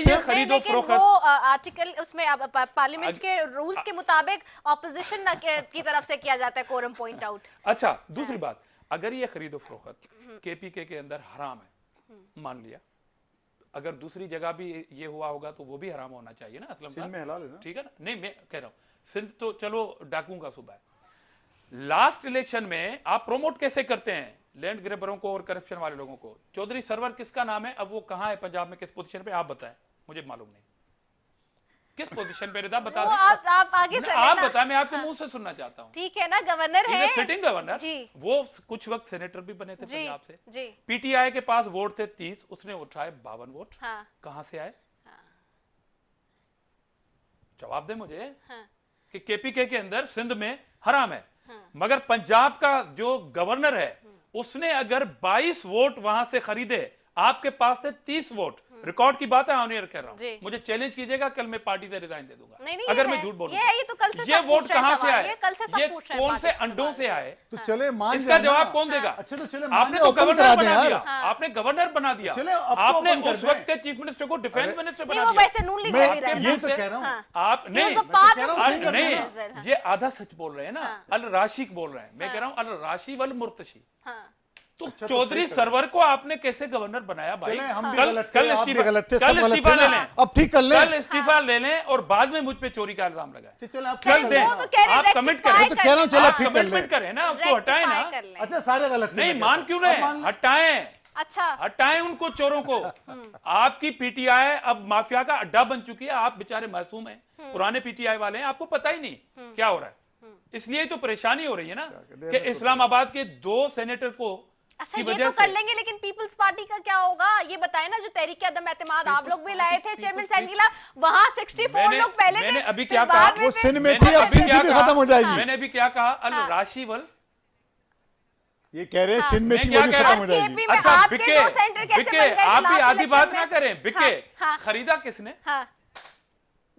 A: ये खरीदो फरोख्त आर्टिकल उसमें पार्लियामेंट के रूल्स के मुताबिक ऑपोजिशन की तरफ से किया जाता है कोरम पॉइंट आउट।
D: अच्छा, दूसरी बात, अगर ये खरीदो फरोख्त केपीके के अंदर हराम है, मान लिया, अगर दूसरी जगह भी ये हुआ होगा तो वो भी हराम होना चाहिए ना असलम साहब, ठीक है ना? नहीं, मैं कह रहा हूं सिंध तो चलो डाकुओं का सूबा है, लास्ट इलेक्शन में आप प्रमोट कैसे करते हैं लैंड ग्रेबरों को और करप्शन वाले लोगों को? चौधरी सरवर किसका नाम है? अब वो कहां है पंजाब में, किस पोजीशन पे? आप बताएं, मुझे मालूम नहीं किस पोजीशन पे। रिदा बता
A: वो
D: दें।
A: आप आगे चलें
D: आप
A: ना।
D: बताएं, मैं आपके मुंह से सुनना चाहता हूं।
A: ठीक है ना, गवर्नर है,
D: सिटिंग गवर्नर
A: जी।
D: वो कुछ वक्त सेनेटर भी बने थे
A: जी
D: पंजाब से।
A: जी।
D: पीटीआई के पास वोट थे 30, उसने उठाए 52 वोट।
A: हाँ
D: कहां से आए?
A: हाँ
D: जवाब दे मुझे।
A: हाँ
D: कि केपीके के अंदर सिंध में हराम है,
A: हाँ।
D: मगर पंजाब का जो गवर्नर है उसने अगर 22 वोट वहां से खरीदे, आपके पास थे 30 वोट। रिकॉर्ड की बात है, ऑन एयर कह रहा
A: जी।
D: हूं। मुझे चैलेंज कीजिएगा, कल मैं पार्टी से रिजाइन दे दूंगा
A: नहीं,
D: अगर
A: ये
D: मैं
A: है,
D: झूठ बोलूं।
A: ये तो कल से
D: ये
A: सब
D: वोट
A: पूछ रहे हैं
D: कहां से
A: सवाल,
D: आए?
A: ये कल से सब
D: ये
A: पूछ रहे हैं
D: कौन से
A: पार्टी से
D: अंडों
A: सवाल।
D: से आए?
C: तो चले मान
D: इसका
C: जाए ना।
D: जवाब कौन देगा?
C: अच्छा तो चले मान
D: आपने
C: जाए,
D: तो
C: ओपन
D: गवर्नर
C: करा दें
D: बना
C: यार।
D: दिया, आपने गवर्नर बना दिया,
C: चले अब तो
D: आपने
C: ओपन कर
D: उस
C: दें।
D: वक्त के चीफ मिनिस्टर को डिफेंस मिनिस्टर
A: नहीं,
D: बना
A: वो
D: दिया।
A: वैसे नून लीग
C: मैं
A: कर ही रहा है
C: ये
A: ना।
C: तो कह रहा हूँ।
A: हाँ।
D: आप
A: He
D: नहीं
A: was a part
C: कह रहा
A: of
C: हूँ,
A: the
C: सही कर
D: नहीं,
C: रहे हैं।
A: as well, हाँ।
D: ये आधा सच बोल रहे हैं ना।
A: हाँ।
D: अल राशिक बोल रहे हैं, मैं
A: हाँ।
D: कह रहा हूं अल राशि वल मुर्तशी।
A: हाँ।
D: तो
C: अच्छा, तो
D: चौधरी
C: सही कर
D: सरवर को आपने कैसे गवर्नर बनाया भाई?
C: चले हम भी
D: कल
C: गलत थे,
D: कल
C: आप भी
D: इस्तीफा
C: गलत थे,
D: कल
C: सब गलत
D: इस्तीफा
C: थे
D: ले
C: ना।
D: लें,
C: अब ठीक कर लें।
D: कल इस्तीफा ले लें और बाद में मुझ पे चोरी का इल्जाम लगाए।
C: चले आप
D: कल दें,
A: वो तो कह रहे
D: आप कमिट
A: rectify
D: करें।
C: तो कह रहा हूँ, चलो
D: आप
C: ठीक कर
D: कमिटमेंट
C: लें।
D: करें ना, उसको हटाएं ना।
A: Rectify कर लें।
C: अच्छा सारे गलत थे,
D: नहीं
C: मैं
D: मान
C: कहता
D: क्यों
C: हूँ। अब
D: रहे?
C: मान लें।
D: हटाएं,
A: अच्छा।
D: हटाएं उनको चोरों को। आपकी पीटीआई अब माफिया का अड्डा बन चुकी है। आप बेचारे मासूम हैं, पुराने पीटीआई वाले हैं, आपको पता ही नहीं क्या हो रहा है। इसलिए तो परेशानी हो रही है ना कि इस्लामाबाद के 2 सेनेटर को
A: अच्छा
D: की
A: ये
D: वजह
A: तो कर
D: से
A: लेंगे, लेकिन पीपल्स पार्टी का क्या होगा ये बताएं ना। जो तहरीक अदम एतमाद आप लोग भी लाए थे चेयरमैन सैंडिला, वहां 64 लोग पहले थे।
D: मैंने अभी
A: फिर
D: क्या
A: बाद
D: कहा?
A: में
C: वो
A: फिर-
C: सिंध में
D: मैंने
C: थी, अब
D: अभी
C: सिंध
D: क्या
C: भी
D: कहा?
C: खत्म हो जाएगी।
D: मैंने अभी क्या कहा? अल
A: हाँ।
D: राशिवल।
C: ये कह रहे हैं
A: हाँ।
C: सिंध में
D: मैं
C: थी,
D: क्या
C: वो भी
D: कह
C: खत्म
D: रहा
C: हो
A: और
C: जाएगी।
A: केपी में
D: अच्छा
A: आपके
D: बिके,
A: 2 सेंटर कैसे
D: बिके,
A: बन गए
D: आप भी
A: लास्ट
D: आधी
A: इलेक्शन
D: बात
A: में?
D: ना करें। बिके,
A: हाँ।
D: खरीदा किसने?
A: हाँ।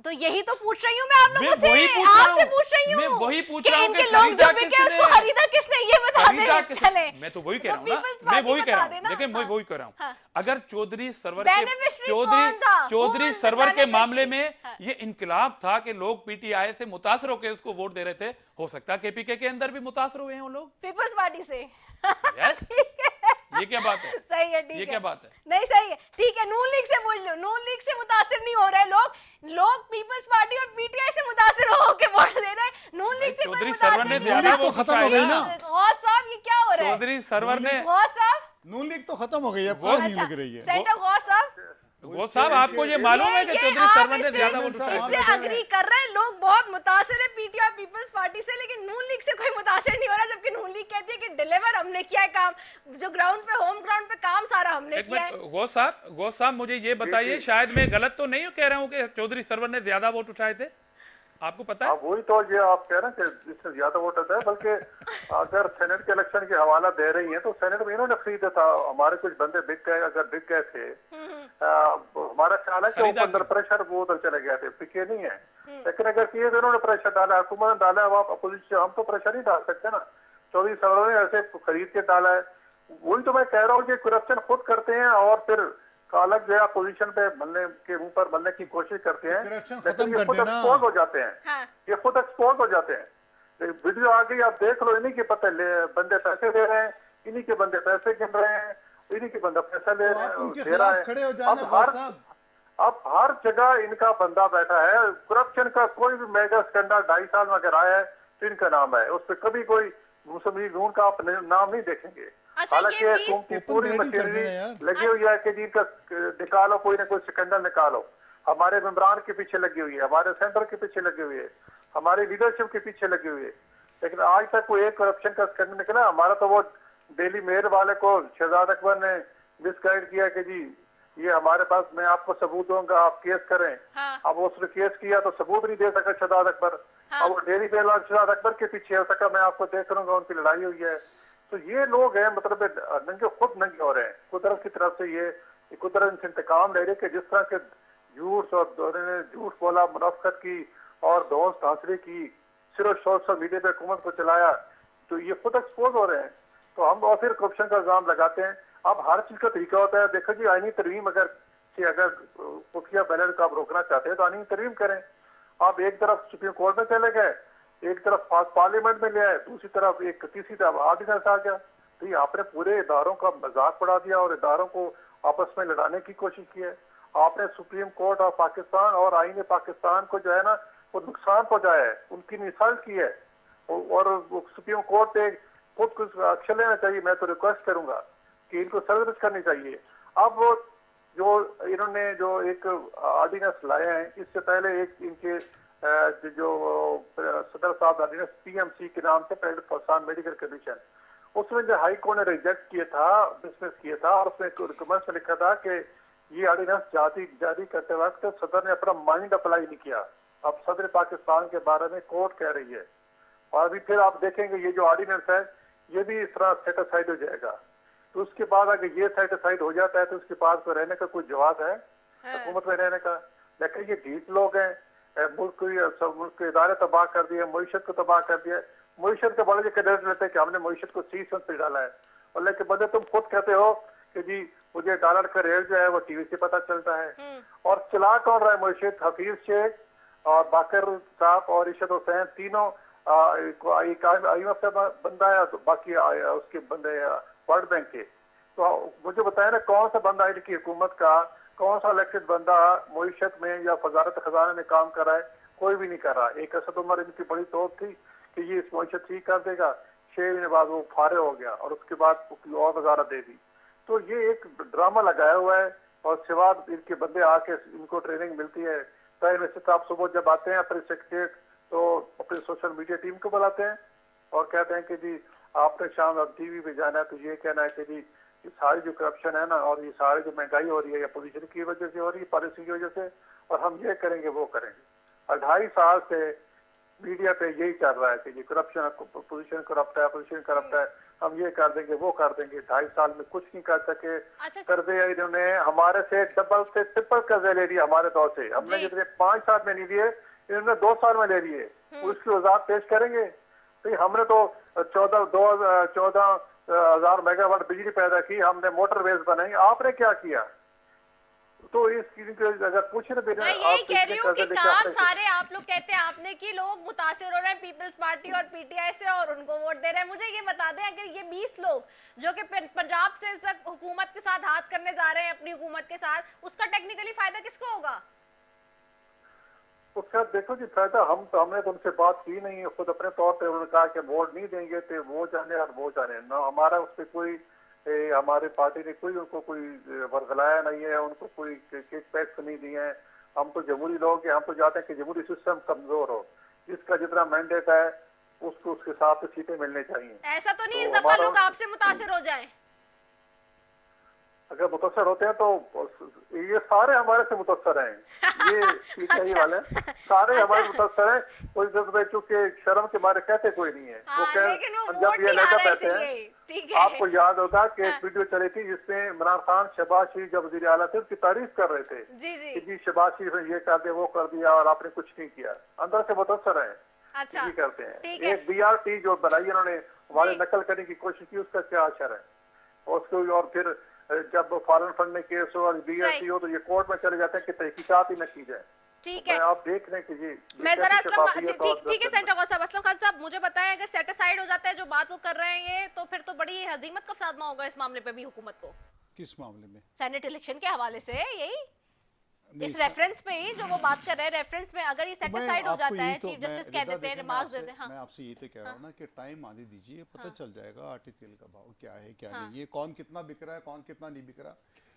A: तो यही तो पूछ रही हूँ मैं आप लोगों
D: मैं वही
A: से,
D: पूछ रहा
A: आपसे
D: हूँ।
A: पूछ रही हूँ
D: मैं वही पूछ
A: कि
D: रहा हूँ
A: इनके
D: कि
A: लोग
D: खरीदा
A: जो बिके
D: किसने?
A: उसको खरीदा किसने, ये बता
D: खरीदा
A: दें।
D: किसने?
A: चले
D: मैं तो वही कह
A: तो
D: रहा हूँ ना,
A: People's
D: मैं
A: Party
D: वही कह रहा
A: बता
D: हूँ।
A: देना।
D: देखिए मैं
A: हाँ।
D: वही कह रहा हूँ।
A: हाँ।
D: अगर चौधरी सरवर
A: Beneficiary कौन था?
D: Chaudhry
A: Who was the
D: Sarwar के मामले में
A: beneficiary? हाँ।
D: ये इनकलाब था कि लोग पीटीआई से मुतासर होकर उसको वोट दे रहे थे। हो सकता है केपीके के अंदर भी मुतासर हुए हैं वो लोग।
A: पीपल्स पार्टी से।
D: यस,
A: ठीक है।
D: ये क्या बात है?
A: सही है, ठीक है।
D: ये क्या बात है?
A: नहीं सही है, ठीक है। नून लीग से पूछ लो, नून लीग से मुतासिर नहीं हो रहे लोग पीपल्स पार्टी और पीटीआई से मुतासिर होके वोट दे रहे हैं। नून लीग से कोई
D: चौधरी
A: मुतासिर
D: सरवर ने
A: नहीं
C: नून
D: ज्यादा
C: लीग तो
D: वोट
C: खत्म हो गई ना।
A: गौस साहब ये क्या हो रहा है?
D: चौधरी सरवर ने
A: गौस साहब,
C: नून लीग तो खत्म हो गई है, अब
D: वो-
C: कहाँ नहीं
A: अच्छा
C: लग रही है।
A: सेंटर गौस साहब,
D: वो साहब आपको ये मालूम है कि
A: ये
D: चौधरी
A: आप
D: सरवर ने
A: इससे-
D: ज्यादा वोट
C: इससे-
D: उठाए?
A: इससे अग्री कर रहे हैं लोग, बहुत मुतासिर है पीटीआई पीपल्स पार्टी से, लेकिन नून लीग से कोई मुतासिर नहीं हो रहा। जबकि नून लीग कहती है कि डिलीवर हमने किया है काम, जो ग्राउंड पे होम ग्राउंड पे काम सारा हमने
D: एक
A: किया है।
D: मिनट, गौ साहब मुझे ये बताइए, शायद मैं गलत तो नहीं कह रहा हूँ कि चौधरी सरवर ने ज्यादा वोट उठाए थे? आपको पता है?
B: हाँ वही तो ये आप कह रहे हैं कि इससे ज्यादा वोट आता है। बल्कि अगर सेनेट के इलेक्शन के हवाला दे रही हैं तो सेनेट में इन्होंने खरीदा था। हमारे कुछ बंदे बिक गए, अगर बिक गए थे हमारा ख्याल है कि वो अंदर प्रेशर वो उधर चले गए थे, बिके नहीं है। लेकिन अगर किए तो इन्होंने प्रेशर डाला, हुकूमत ने डाला है, आप अपोजिशन, हम तो प्रेशर नहीं डाल सकते ना। चौधरी सरवर ने ऐसे खरीद के डाला है। वही तो मैं कह रहा हूँ कि करप्शन खुद करते हैं और फिर अलग जो है पोजीशन पे बनने के ऊपर बनने की कोशिश करते हैं,
C: करप्शन
B: लेकिन
C: खत्म
B: ये
C: कर
B: खुद
C: देना।
B: एक्सपोज हो जाते हैं।
A: हाँ।
B: ये खुद एक्सपोज हो जाते हैं। वीडियो आ गई, आप देख लो, इन्हीं के पता बंदे पैसे दे रहे हैं, इन्हीं के बंदे पैसे गिन रहे हैं, इन्हीं के बंदा पैसा ले
C: तो
B: रहे
C: आप उनके
B: हैं, दे रहा
C: खिलाफ खड़े हो
B: है।
C: जाना गौस साहब।
B: अब हर जगह इनका बंदा बैठा है। करप्शन का कोई भी मेगा स्कैंडल 2.5 साल में अगर आया है तो इनका नाम है। उस पर कभी कोई मुस्लिम नून का आप नाम नहीं देखेंगे।
A: अच्छा,
B: हालांकि
A: ये
B: हुकूमत की
C: ओपन
B: पूरी
C: रेटिंग कर
B: मशीनरी
C: देना यार।
B: लगी हुई है कि जिनका निकालो, कोई ना कोई स्कैंडल निकालो। हमारे मेंबरान के पीछे लगी हुई है, हमारे सेंटर के पीछे लगी हुई है, हमारी लीडरशिप के पीछे लगी हुई है। लेकिन आज तक कोई एक करप्शन का स्कैंडल निकला? हमारा तो वो डेली मेयर वाले को शहजाद अकबर ने मिसगाइड किया कि जी ये हमारे पास, मैं आपको सबूत दूंगा, आप केस करें।
A: हाँ।
B: अब उसने केस किया तो सबूत नहीं दे सका शहजाद अकबर।
A: हाँ।
B: अब वो डेली मेयर शहजाद अकबर के पीछे हो सका, मैं आपको देख लूंगा, उनकी लड़ाई हुई है। तो ये लोग हैं, मतलब नंगे खुद नंगे हो रहे हैं कुदरत की तरफ से। ये कुदरत इनसे इंतकाम ले रही है कि जिस तरह के झूठ और उन्होंने झूठ बोला, मुनाफिकत की और धौंस धांसली की, सिर्फ सोशल मीडिया पे हुकूमत को चलाया, तो ये खुद एक्सपोज हो रहे हैं। तो हम और फिर करप्शन का इल्जाम लगाते हैं। अब हर चीज का तरीका होता है। देखो जी, आईनी तरमीम अगर खुफिया बैलेट का आप रोकना चाहते हैं तो आईनी तरमीम करें। आप एक तरफ सुप्रीम कोर्ट में चले गए, एक तरफ पार्लियामेंट में ले आए, दूसरी तरफ एक तीसरी तरफ ऑर्डिनेंस आ गया। तो ये आपने पूरे इदारों का मजाक उड़ा दिया और इदारों को आपस में लड़ाने की कोशिश की है। आपने सुप्रीम कोर्ट ऑफ पाकिस्तान और आईने पाकिस्तान को जो है ना वो नुकसान पहुंचाया है, उनकी इंसल्ट की है। और सुप्रीम कोर्ट पे खुद कुछ एक्शन लेना चाहिए। मैं तो रिक्वेस्ट करूंगा कि इनको सर्विस करनी चाहिए। अब जो इन्होंने जो एक ऑर्डिनेंस लाए हैं, इससे पहले एक इनके जो सदर साहब ऑर्डिनेंस पीएमसी के नाम से, प्राइवेट प्रोत्साहन मेडिकल कमीशन, उसमें जो हाई कोर्ट ने रिजेक्ट किया था, डिसमिस किया था, और उसमें रिकमेंड में लिखा था कि ये ऑर्डिनेंस जारी करते वक्त सदर ने अपना माइंड अप्लाई नहीं किया। अब सदर पाकिस्तान के बारे में कोर्ट कह रही है, और अभी फिर आप देखेंगे ये जो ऑर्डिनेंस है ये भी इस तरह सेटिस्फाइड हो जाएगा। तो उसके बाद अगर ये सेटिस्फाइड हो जाता है तो उसके पास तो रहने का कोई जवाब है हुकूमत में रहने का। लेकिन ये ढीठ लोग हैं, मुल्क के इदारे तबाह कर दिए, मईशत को तबाह कर दिया। मईशत के बड़े क्रेडिट लेते हैं कि हमने मईशत को सी पे डाला है, और लेकिन बंदे तुम खुद कहते हो कि जी मुझे डॉलर का रेट जो है वो टीवी से पता चलता है। और चला कौन रहा है मईशत? हफीज शेख और बाकर साहब और इशद हुसैन, तीनों IMF का बंदा है, बाकी उसके बंदे वर्ल्ड बैंक के। तो मुझे बताया ना कौन सा बंदा इनकी हुकूमत का, कौन सा इलेक्टेड बंदा मईशत में या वजारत खजाना में काम कर रहा है? कोई भी नहीं कर रहा। एक असद उमर इनकी बड़ी सोच थी कि ये इस मईशत ठीक कर देगा, 6 महीने बाद वो फारे हो गया और उसके बाद और वजारत दे दी। तो ये एक ड्रामा लगाया हुआ है, और सिवा इनके बंदे आके इनको ट्रेनिंग मिलती है। प्राइम मिनिस्टर साहब सुबह जब आते हैं अपने सेक्रेटरीट तो अपनी सोशल मीडिया टीम को बुलाते हैं और कहते हैं कि जी आपने शाम अब टीवी पे जाना है तो ये कहना है कि जी ये सारी जो करप्शन है ना, और ये सारी जो महंगाई हो रही है या पोजीशन की वजह से हो रही है, पॉलिसी की वजह से, और हम ये करेंगे वो करेंगे। और 2.5 साल से मीडिया पे यही चल रहा है कि जी करप्शन, पोजीशन करप्ट है, पोजीशन करप्ट है, हम ये कर देंगे वो कर देंगे। 2.5 साल में कुछ नहीं कर सके।
A: अच्छा,
B: कर्जे इन्होंने हमारे से डबल से ट्रिपल कर्जे ले लिए हमारे दौर से। हमने जितने 5 साल में नहीं दिए, इन्होंने 2 साल में ले लिए। उसकी वजाहत पेश करेंगे। तो हमने तो 14,000 मेगावाट बिजली पैदा की, हमने मोटरवेज बनाई, आपने क्या किया? तो इस अगर पूछे ना,
A: मैं यही कह रही हूँ कि काम सारे आप लोग कहते हैं आपने कि लोग मुतासिर हो रहे हैं पीपल्स पार्टी और पीटीआई से और उनको वोट दे रहे हैं। मुझे ये बता दें, अगर ये 20 लोग जो कि पंजाब से इस वक्त हुकूमत के साथ हाथ करने जा रहे हैं अपनी हुकूमत के साथ, उसका टेक्निकली फायदा किसको होगा?
B: उसका देखो जी फायदा हमने तो उनसे बात की नहीं है। खुद अपने तौर पे उन्होंने कहा कि वोट नहीं देंगे, तो वो जाने और वो जाने ना। हमारा उस पर कोई हमारी पार्टी ने कोई उनको कोई वर्गलाया नहीं है, उनको कोई किक पैक्स नहीं दिए हैं। हम तो जमहूरी लोग हैं, हम तो चाहते हैं कि जमहूरी सिस्टम कमजोर हो, जिसका जितना मैंडेट है उसको उसके हिसाब से सीटें मिलने चाहिए।
A: ऐसा तो नहीं इस दफा लोग आपसे मुतासिर हो जाएं?
B: अगर मुतासर होते हैं तो ये सारे हमारे से मुतासर हैं, ये पीटीआई वाले सारे हमारे मुतासर हैं। कोई चूंकि शर्म के बारे कहते कोई नहीं है। वो जब ये लड़का कहते हैं, आपको याद होगा कि एक वीडियो चली थी जिसमें इमरान खान शहबाज शरीफ जब वज़ीर आला थे उसकी तारीफ कर रहे थे कि जी शहबाज शरीफ ने ये कर दिया वो कर दिया और आपने कुछ नहीं किया। अंदर से मुतासर है,
A: अच्छा
B: करते हैं। एक BRT जो बनाई उन्होंने हमारे नकल करने की कोशिश की, उसका क्या असर है? और उसको और फिर जब फॉरेन फंड में केस हो और BRT हो तो ये कोर्ट में चले जाते हैं कि तहकीकात ही न की जाए।
A: ठीक है,
B: आप देख रहे हैं कि जी
A: मैं जरा ठीक है सेंटर असलम खान साहब, मुझे बताएं अगर सेटिस्फाइड हो जाता है जो बात वो कर रहे हैं ये, तो फिर तो बड़ी हजीमत का सामना होगा इस मामले पे भी हुकूमत को।
C: किस मामले में?
A: सेनेट इलेक्शन के हवाले से यही इस रेफरेंस पे ही जो वो बात कर रहे हैं, रेफरेंस में अगर ये सेटिस्फाइड हो जाता है, चीफ जस्टिस कह देते हैं, रिमार्क्स देते हैं। हाँ,
C: मैं आपसे ये तो कह रहा हूँ ना कि टाइम आने दीजिए, पता चल जाएगा आटे तेल का भाव क्या है क्या नहीं, ये कौन कितना बिक रहा है कौन कितना नहीं बिक रहा।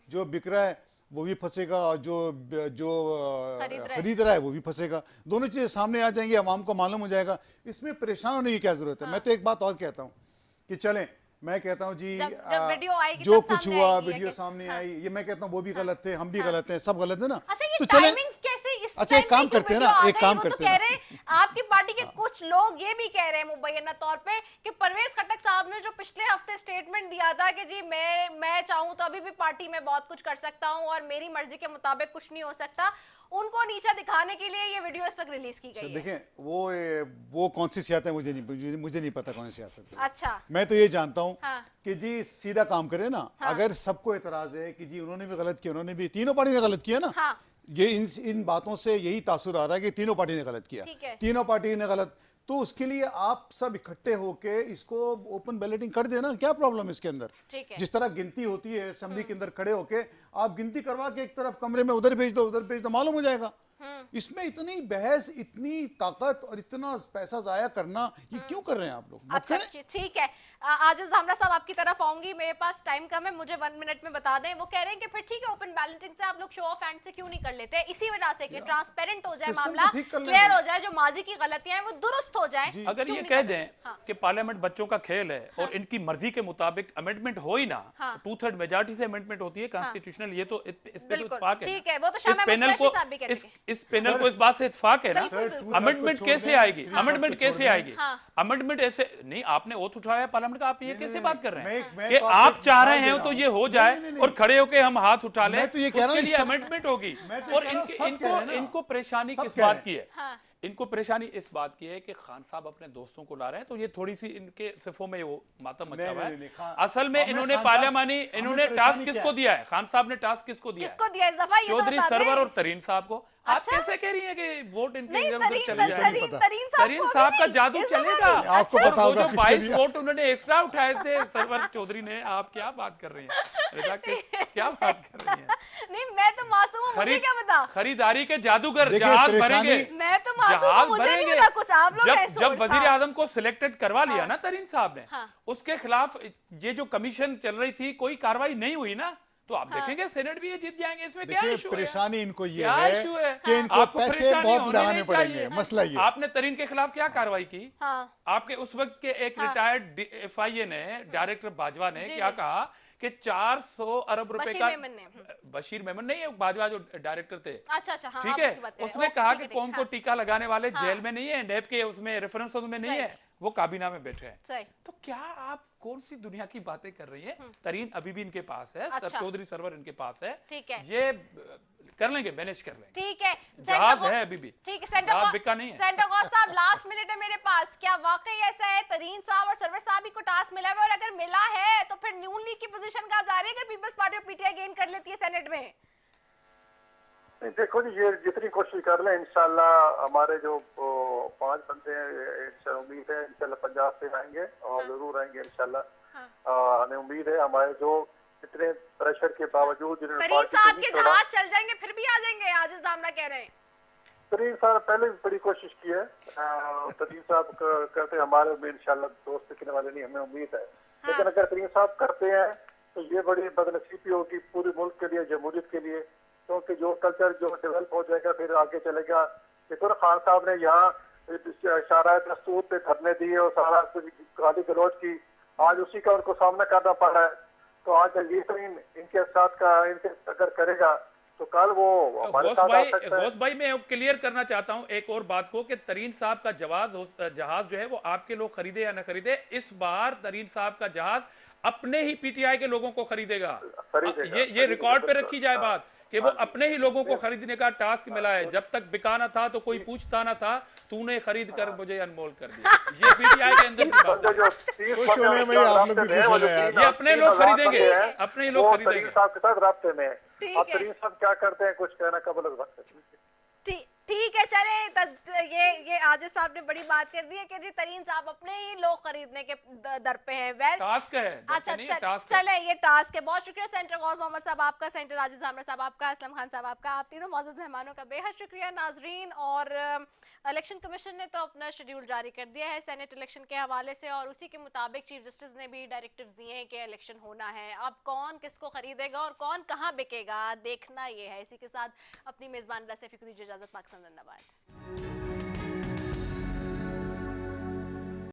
C: जो बिक रहा है वो भी फंसेगा और जो खरीद रहा है वो भी फंसेगा। दोनों चीजें सामने आ जाएंगी, आवाम को मालूम हो जाएगा। इसमें परेशान होने की क्या जरूरत है। मैं तो एक बात और कहता हूँ कि चलें, मैं कहता हूँ जी जो कुछ हुआ वीडियो सामने आई, ये मैं कहता हूँ वो भी गलत थे, हम भी गलत हैं, सब गलत है ना। तो चलें, अच्छा एक काम करते हैं ना, एक काम करते हैं।
A: आपकी पार्टी के कुछ लोग ये भी कह रहे हैं मुबैना तौर पे कि परवेज खट्टक साहब ने जो पिछले हफ्ते स्टेटमेंट दिया था कि जी मैं चाहूं तो अभी भी पार्टी में बहुत कुछ कर सकता हूं और मेरी मर्जी के मुताबिक कुछ नहीं हो सकता, उनको नीचा दिखाने के लिए ये वीडियो इस वक्त रिलीज की गई है।
C: देखें वो कौन सी सियासत है मुझे नहीं पता कौन सी सियासत है।
A: अच्छा,
C: मैं तो ये जानता हूँ
A: कि
C: जी सीधा काम करे ना। अगर सबको एतराज है कि जी उन्होंने भी गलत किया, उन्होंने भी, तीनों पार्टी ने गलत किया ना, ये इन बातों से यही तासुर आ रहा है कि तीनों पार्टी ने गलत किया, तीनों पार्टी ने गलत। तो उसके लिए आप सब इकट्ठे होके इसको ओपन बैलेटिंग कर देना, क्या प्रॉब्लम है इसके अंदर? जिस तरह गिनती होती है असेंबली के अंदर खड़े होके आप गिनती करवा के एक तरफ कमरे में उधर भेज दो, मालूम हो जाएगा। इसमें इतनी बहस, इतनी ताकत और इतना पैसा जाया करना, ये क्यों कर रहे हैं आप लोग? मत
A: अच्छा
C: करें।
A: ठीक है, आजिज धामरा साहब आपकी तरफ आऊंगी, मेरे पास टाइम कम है, मुझे 1 मिनट में बता दें। वो कह रहे हैं कि फिर ठीक है, ओपन बैलेटिंग से आप लोग शो ऑफ हैंड से क्यों नहीं कर लेते? इसी वजह से कि ट्रांसपेरेंट हो जाए
C: सिस्टम को
A: मामला,
C: ठीक कर लें।
A: क्लियर हो जाए, जो माजी की गलतियां हैं वो दुरुस्त हो जाए।
D: अगर
A: क्यों
D: ये
A: नहीं
D: कह
A: कर
D: दें
A: रहे? हाँ।
D: कि पार्लियामेंट बच्चों का खेल है और इनकी मर्जी के मुताबिक अमेंडमेंट हो ही ना,
A: हाँ।
D: 2/3 मेजॉरिटी से अमेंडमेंट होती है कॉन्स्टिट्यूशनल, ये तो इस पे तो
A: बिल्कुल,
D: इत्तेफाक है
A: ठीक
D: ना।
A: है, वो तो
D: इस
A: शाह
D: पैनल
A: महमूद
D: को
A: कुरैशी साहब भी कहते हैं।
D: इस पैनल को इस बात से इत्तेफाक है ना।
A: बिल्कुल, बिल्कुल।
D: अमेंडमेंट
C: छोड़
D: कैसे
C: दें।
D: आएगी?
C: हाँ।
D: अमेंडमेंट
C: छोड़
D: कैसे
C: दें।
D: आएगी?
A: हाँ।
D: अमेंडमेंट ऐसे नहीं, आपने ओथ उठाया है पार्लियामेंट का, आप ये कैसे
C: नहीं,
D: बात कर रहे हैं
C: मैं
D: कि
C: तो
D: आप
C: आपको
D: चाह रहे
C: मिसाल
D: हैं
C: दे
D: तो
C: रहा
D: ये
C: हूं।
D: हो जाए
C: नहीं, नहीं,
D: और खड़े होके हम हाथ उठा लें,
C: मैं तो ये कह रहा
D: उसके
C: हूं,
D: लिए
C: सब-
D: अमेंडमेंट होगी।
C: मैं तो ये
D: और
C: कह रहा हूं, सब
D: इनको
C: कह रहे हैं ना।
D: इनको परेशानी
C: सब
D: किस
C: कह रहे
D: बात की है?
A: हाँ।
D: इनको परेशानी इस बात की है कि खान साहब अपने दोस्तों को ला रहे हैं, तो ये थोड़ी सी इनके सिफों में वो मातम मचा हुआ
C: नहीं,
D: है।
C: खान-
D: असल में
C: हमें
D: इन्होंने
C: खान साहब-
D: पार्लियामानी,
C: हमें
D: इन्होंने टास्क
C: परेशानी क्या
D: किसको
C: है?
D: दिया है? खान साहब ने टास्क किसको दिया है?
A: किसको दिया इस दफा, ये तो
D: चौधरी
A: बता
D: सरवर
A: दें।
D: और तरीन साहब को। आप
A: अच्छा।
D: कैसे कह रही हैं कि वोट इनके
A: नहीं,
D: इधर उधर
A: तरीन
D: चले जाएंगे?
A: तरीन
C: पता।
A: तरीन साहब
D: तरीन
A: को
D: साहब
A: भी
D: का
A: नहीं,
D: जादू
A: इस दफा
D: चलेगा।
A: भी।
C: आपको
A: अच्छा।
D: और
C: पता
D: वो
C: होगा
D: जो
C: किसने
D: 22
C: दिया।
D: वोट उन्होंने एक्स्ट्रा उठाए थे सरवर चौधरी ने, आप क्या बात कर रही हैं? बेटा क्या बात कर रही हैं?
A: नहीं, मैं तो मासूम हूँ, मुझे क्या पता?
D: खरीदारी के जादूगर
C: देखिए,
D: जहाज
C: परेशानी-
D: भरेंगे।
A: मैं तो मासूम हूँ,
D: जहाज
A: मुझे नहीं
D: भरेंगे।
A: पता कुछ, आप लोग हैं
D: जब
A: सोर्स।
D: वजीर आजम को सिलेक्टेड करवा लिया
A: हाँ।
D: ना तरीन साहब ने,
A: हाँ।
D: उसके खिलाफ ये जो कमीशन चल रही थी, कोई कार्रवाई नहीं हुई ना, तो आप
A: हाँ।
D: देखेंगे सेनेट भी ये जीत जाएंगे। इसमें क्या
C: देखिए,
D: इशू है?
C: परेशानी इनको ये
D: क्या
C: है
D: इशू है?
C: कि इनको
D: आपको
C: पैसे
D: परेशानी
C: बहुत
D: होनी
C: लगाने
D: नहीं
C: पड़ेंगे,
D: चाहिए।
C: मसला ये।
D: आपने तरीन के खिलाफ क्या कार्रवाई की?
A: हाँ।
D: आपके उस वक्त के एक
A: हाँ।
D: रिटायर्ड FIA ने, डायरेक्टर बाजवा ने
A: जी,
D: क्या
A: जी।
D: कहा कि 400 अरब रुपए
A: बशीर
D: का,
A: मेमन ने।
D: बशीर मेमन नहीं है, बाजवा जो डायरेक्टर थे,
A: अच्छा अच्छा, हाँ,
D: ठीक
A: आप
D: है,
A: उसकी बात करें।
D: उसने
A: ओके,
D: कहा
A: ठीक
D: कि
A: है, ठीक,
D: कौम को
A: हाँ।
D: टीका लगाने वाले
A: हाँ।
D: जेल में नहीं है, नैब के उसमें रेफरेंस में नहीं
A: सही।
D: है, वो काबीना में बैठे हैं।
A: सही।
D: तो क्या आप कौन सी दुनिया की बातें कर रही हैं? तरीन अभी भी इनके पास है,
A: अच्छा।
D: चौधरी सरवर इनके पास है,
A: ठीक है।
D: ये कर लेंगे, मैनेज कर लेंगे।
A: ठीक है,
D: जहाज है अभी भी,
A: ठीक है।
D: जहाज बिका नहीं है।
A: सेंटर साहब, लास्ट मिनट है मेरे पास, क्या वाकई ऐसा है तरीन साहब और सरवर साहब ही को टास्क मिला है? और अगर मिला है तो फिर नून लीग की पोजीशन कहां जा रही है अगर पीपल्स पार्टी और PTI गेन कर लेती है सेनेट में?
B: नहीं, देखो जी, ये जितनी कोशिश कर लें, इंशाल्लाह हमारे जो 5 बंदे हैं, इंशाल्लाह उम्मीद है इंशाल्लाह पंजाब से आएंगे और जरूर आएंगे इंशाल्लाह। हमें उम्मीद है हमारे जो इतने प्रेशर के बावजूद जिन्होंने
A: तरीन
B: पार्टी
A: साहब
B: को
A: के
B: नहीं छोड़ा,
A: जहाज चल जाएंगे फिर भी आ जाएंगे, आजिज दामना कह रहे हैं।
B: तरीन साहब पहले भी बड़ी कोशिश की है। तरीन साहब करते हमारे में इंशाल्लाह दोस्त टिकने वाले नहीं, हमें उम्मीद है। लेकिन अगर तरीन साहब करते हैं तो ये बड़ी बदनसीबी होगी पूरे मुल्क के लिए, जमहूरियत के लिए, क्योंकि जो कल्चर जो डेवलप हो जाएगा फिर आगे चलेगा। देखो ना, खान साहब ने यहाँ शारा दस्तूर पे धरने दिए और सारा कुछ गाली गलौज की, आज उसी का उनको सामना करना पड़ रहा है। तो आज ये तरीन इनके साथ का इनके अगर करेगा तो कल वो हमारे साथ आ सकता है।
D: घोष भाई, मैं क्लियर करना चाहता हूं एक और बात को कि तरीन साहब का जहाज जो है वो आपके लोग खरीदे या न खरीदे, इस बार तरीन साहब का जहाज अपने ही PTI के लोगों को खरीदेगा। ये रिकॉर्ड पे रखी जाए बात कि वो अपने ही लोगों को खरीदने का टास्क मिला है। जब तक बिका ना था तो कोई पूछता ना था, तूने खरीद कर मुझे अनमोल कर दिया। ये PTI के अंदर की बात है।
C: खुश होने में आप लोग भी खुश हो जाए यार।
D: ये अपने लोग खरीदेंगे, अपने ही लोग खरीदेंगे।
B: तरीन साहब के साथ राब्ते में
A: ठीक
B: अब
A: है।
B: तरीन साहब क्या करते हैं कुछ कहना कबल वक्त है।
A: ठीक है, चले ये आजिज साहब ने बड़ी बात कर दी है कि जी तरीन साहब अपने ही लोग खरीदने के दर पे हैं। वेल,
D: टास्क है,
A: अच्छा
D: नहीं है, टास्क है।
A: चले ये टास्क है। बहुत शुक्रिया सेंटर गौस मोहम्मद साहब आपका, सेंटर आजिज धामरा साहब आपका, असलम खान साहब आपका, आप तीनों मौजूद मेहमानों का बेहद शुक्रिया। नाजरीन, और इलेक्शन कमीशन ने तो अपना शेड्यूल जारी कर दिया है सेनेट इलेक्शन के हवाले से, और उसी के मुताबिक चीफ जस्टिस ने भी डायरेक्टिव्स दिए हैं कि इलेक्शन होना है। अब कौन किसको खरीदेगा और कौन कहाँ बिकेगा, देखना ये है। इसी के साथ अपनी मेजबान रसेफी को दीजिए इजाजत। पाकिस्तान जिंदाबाद।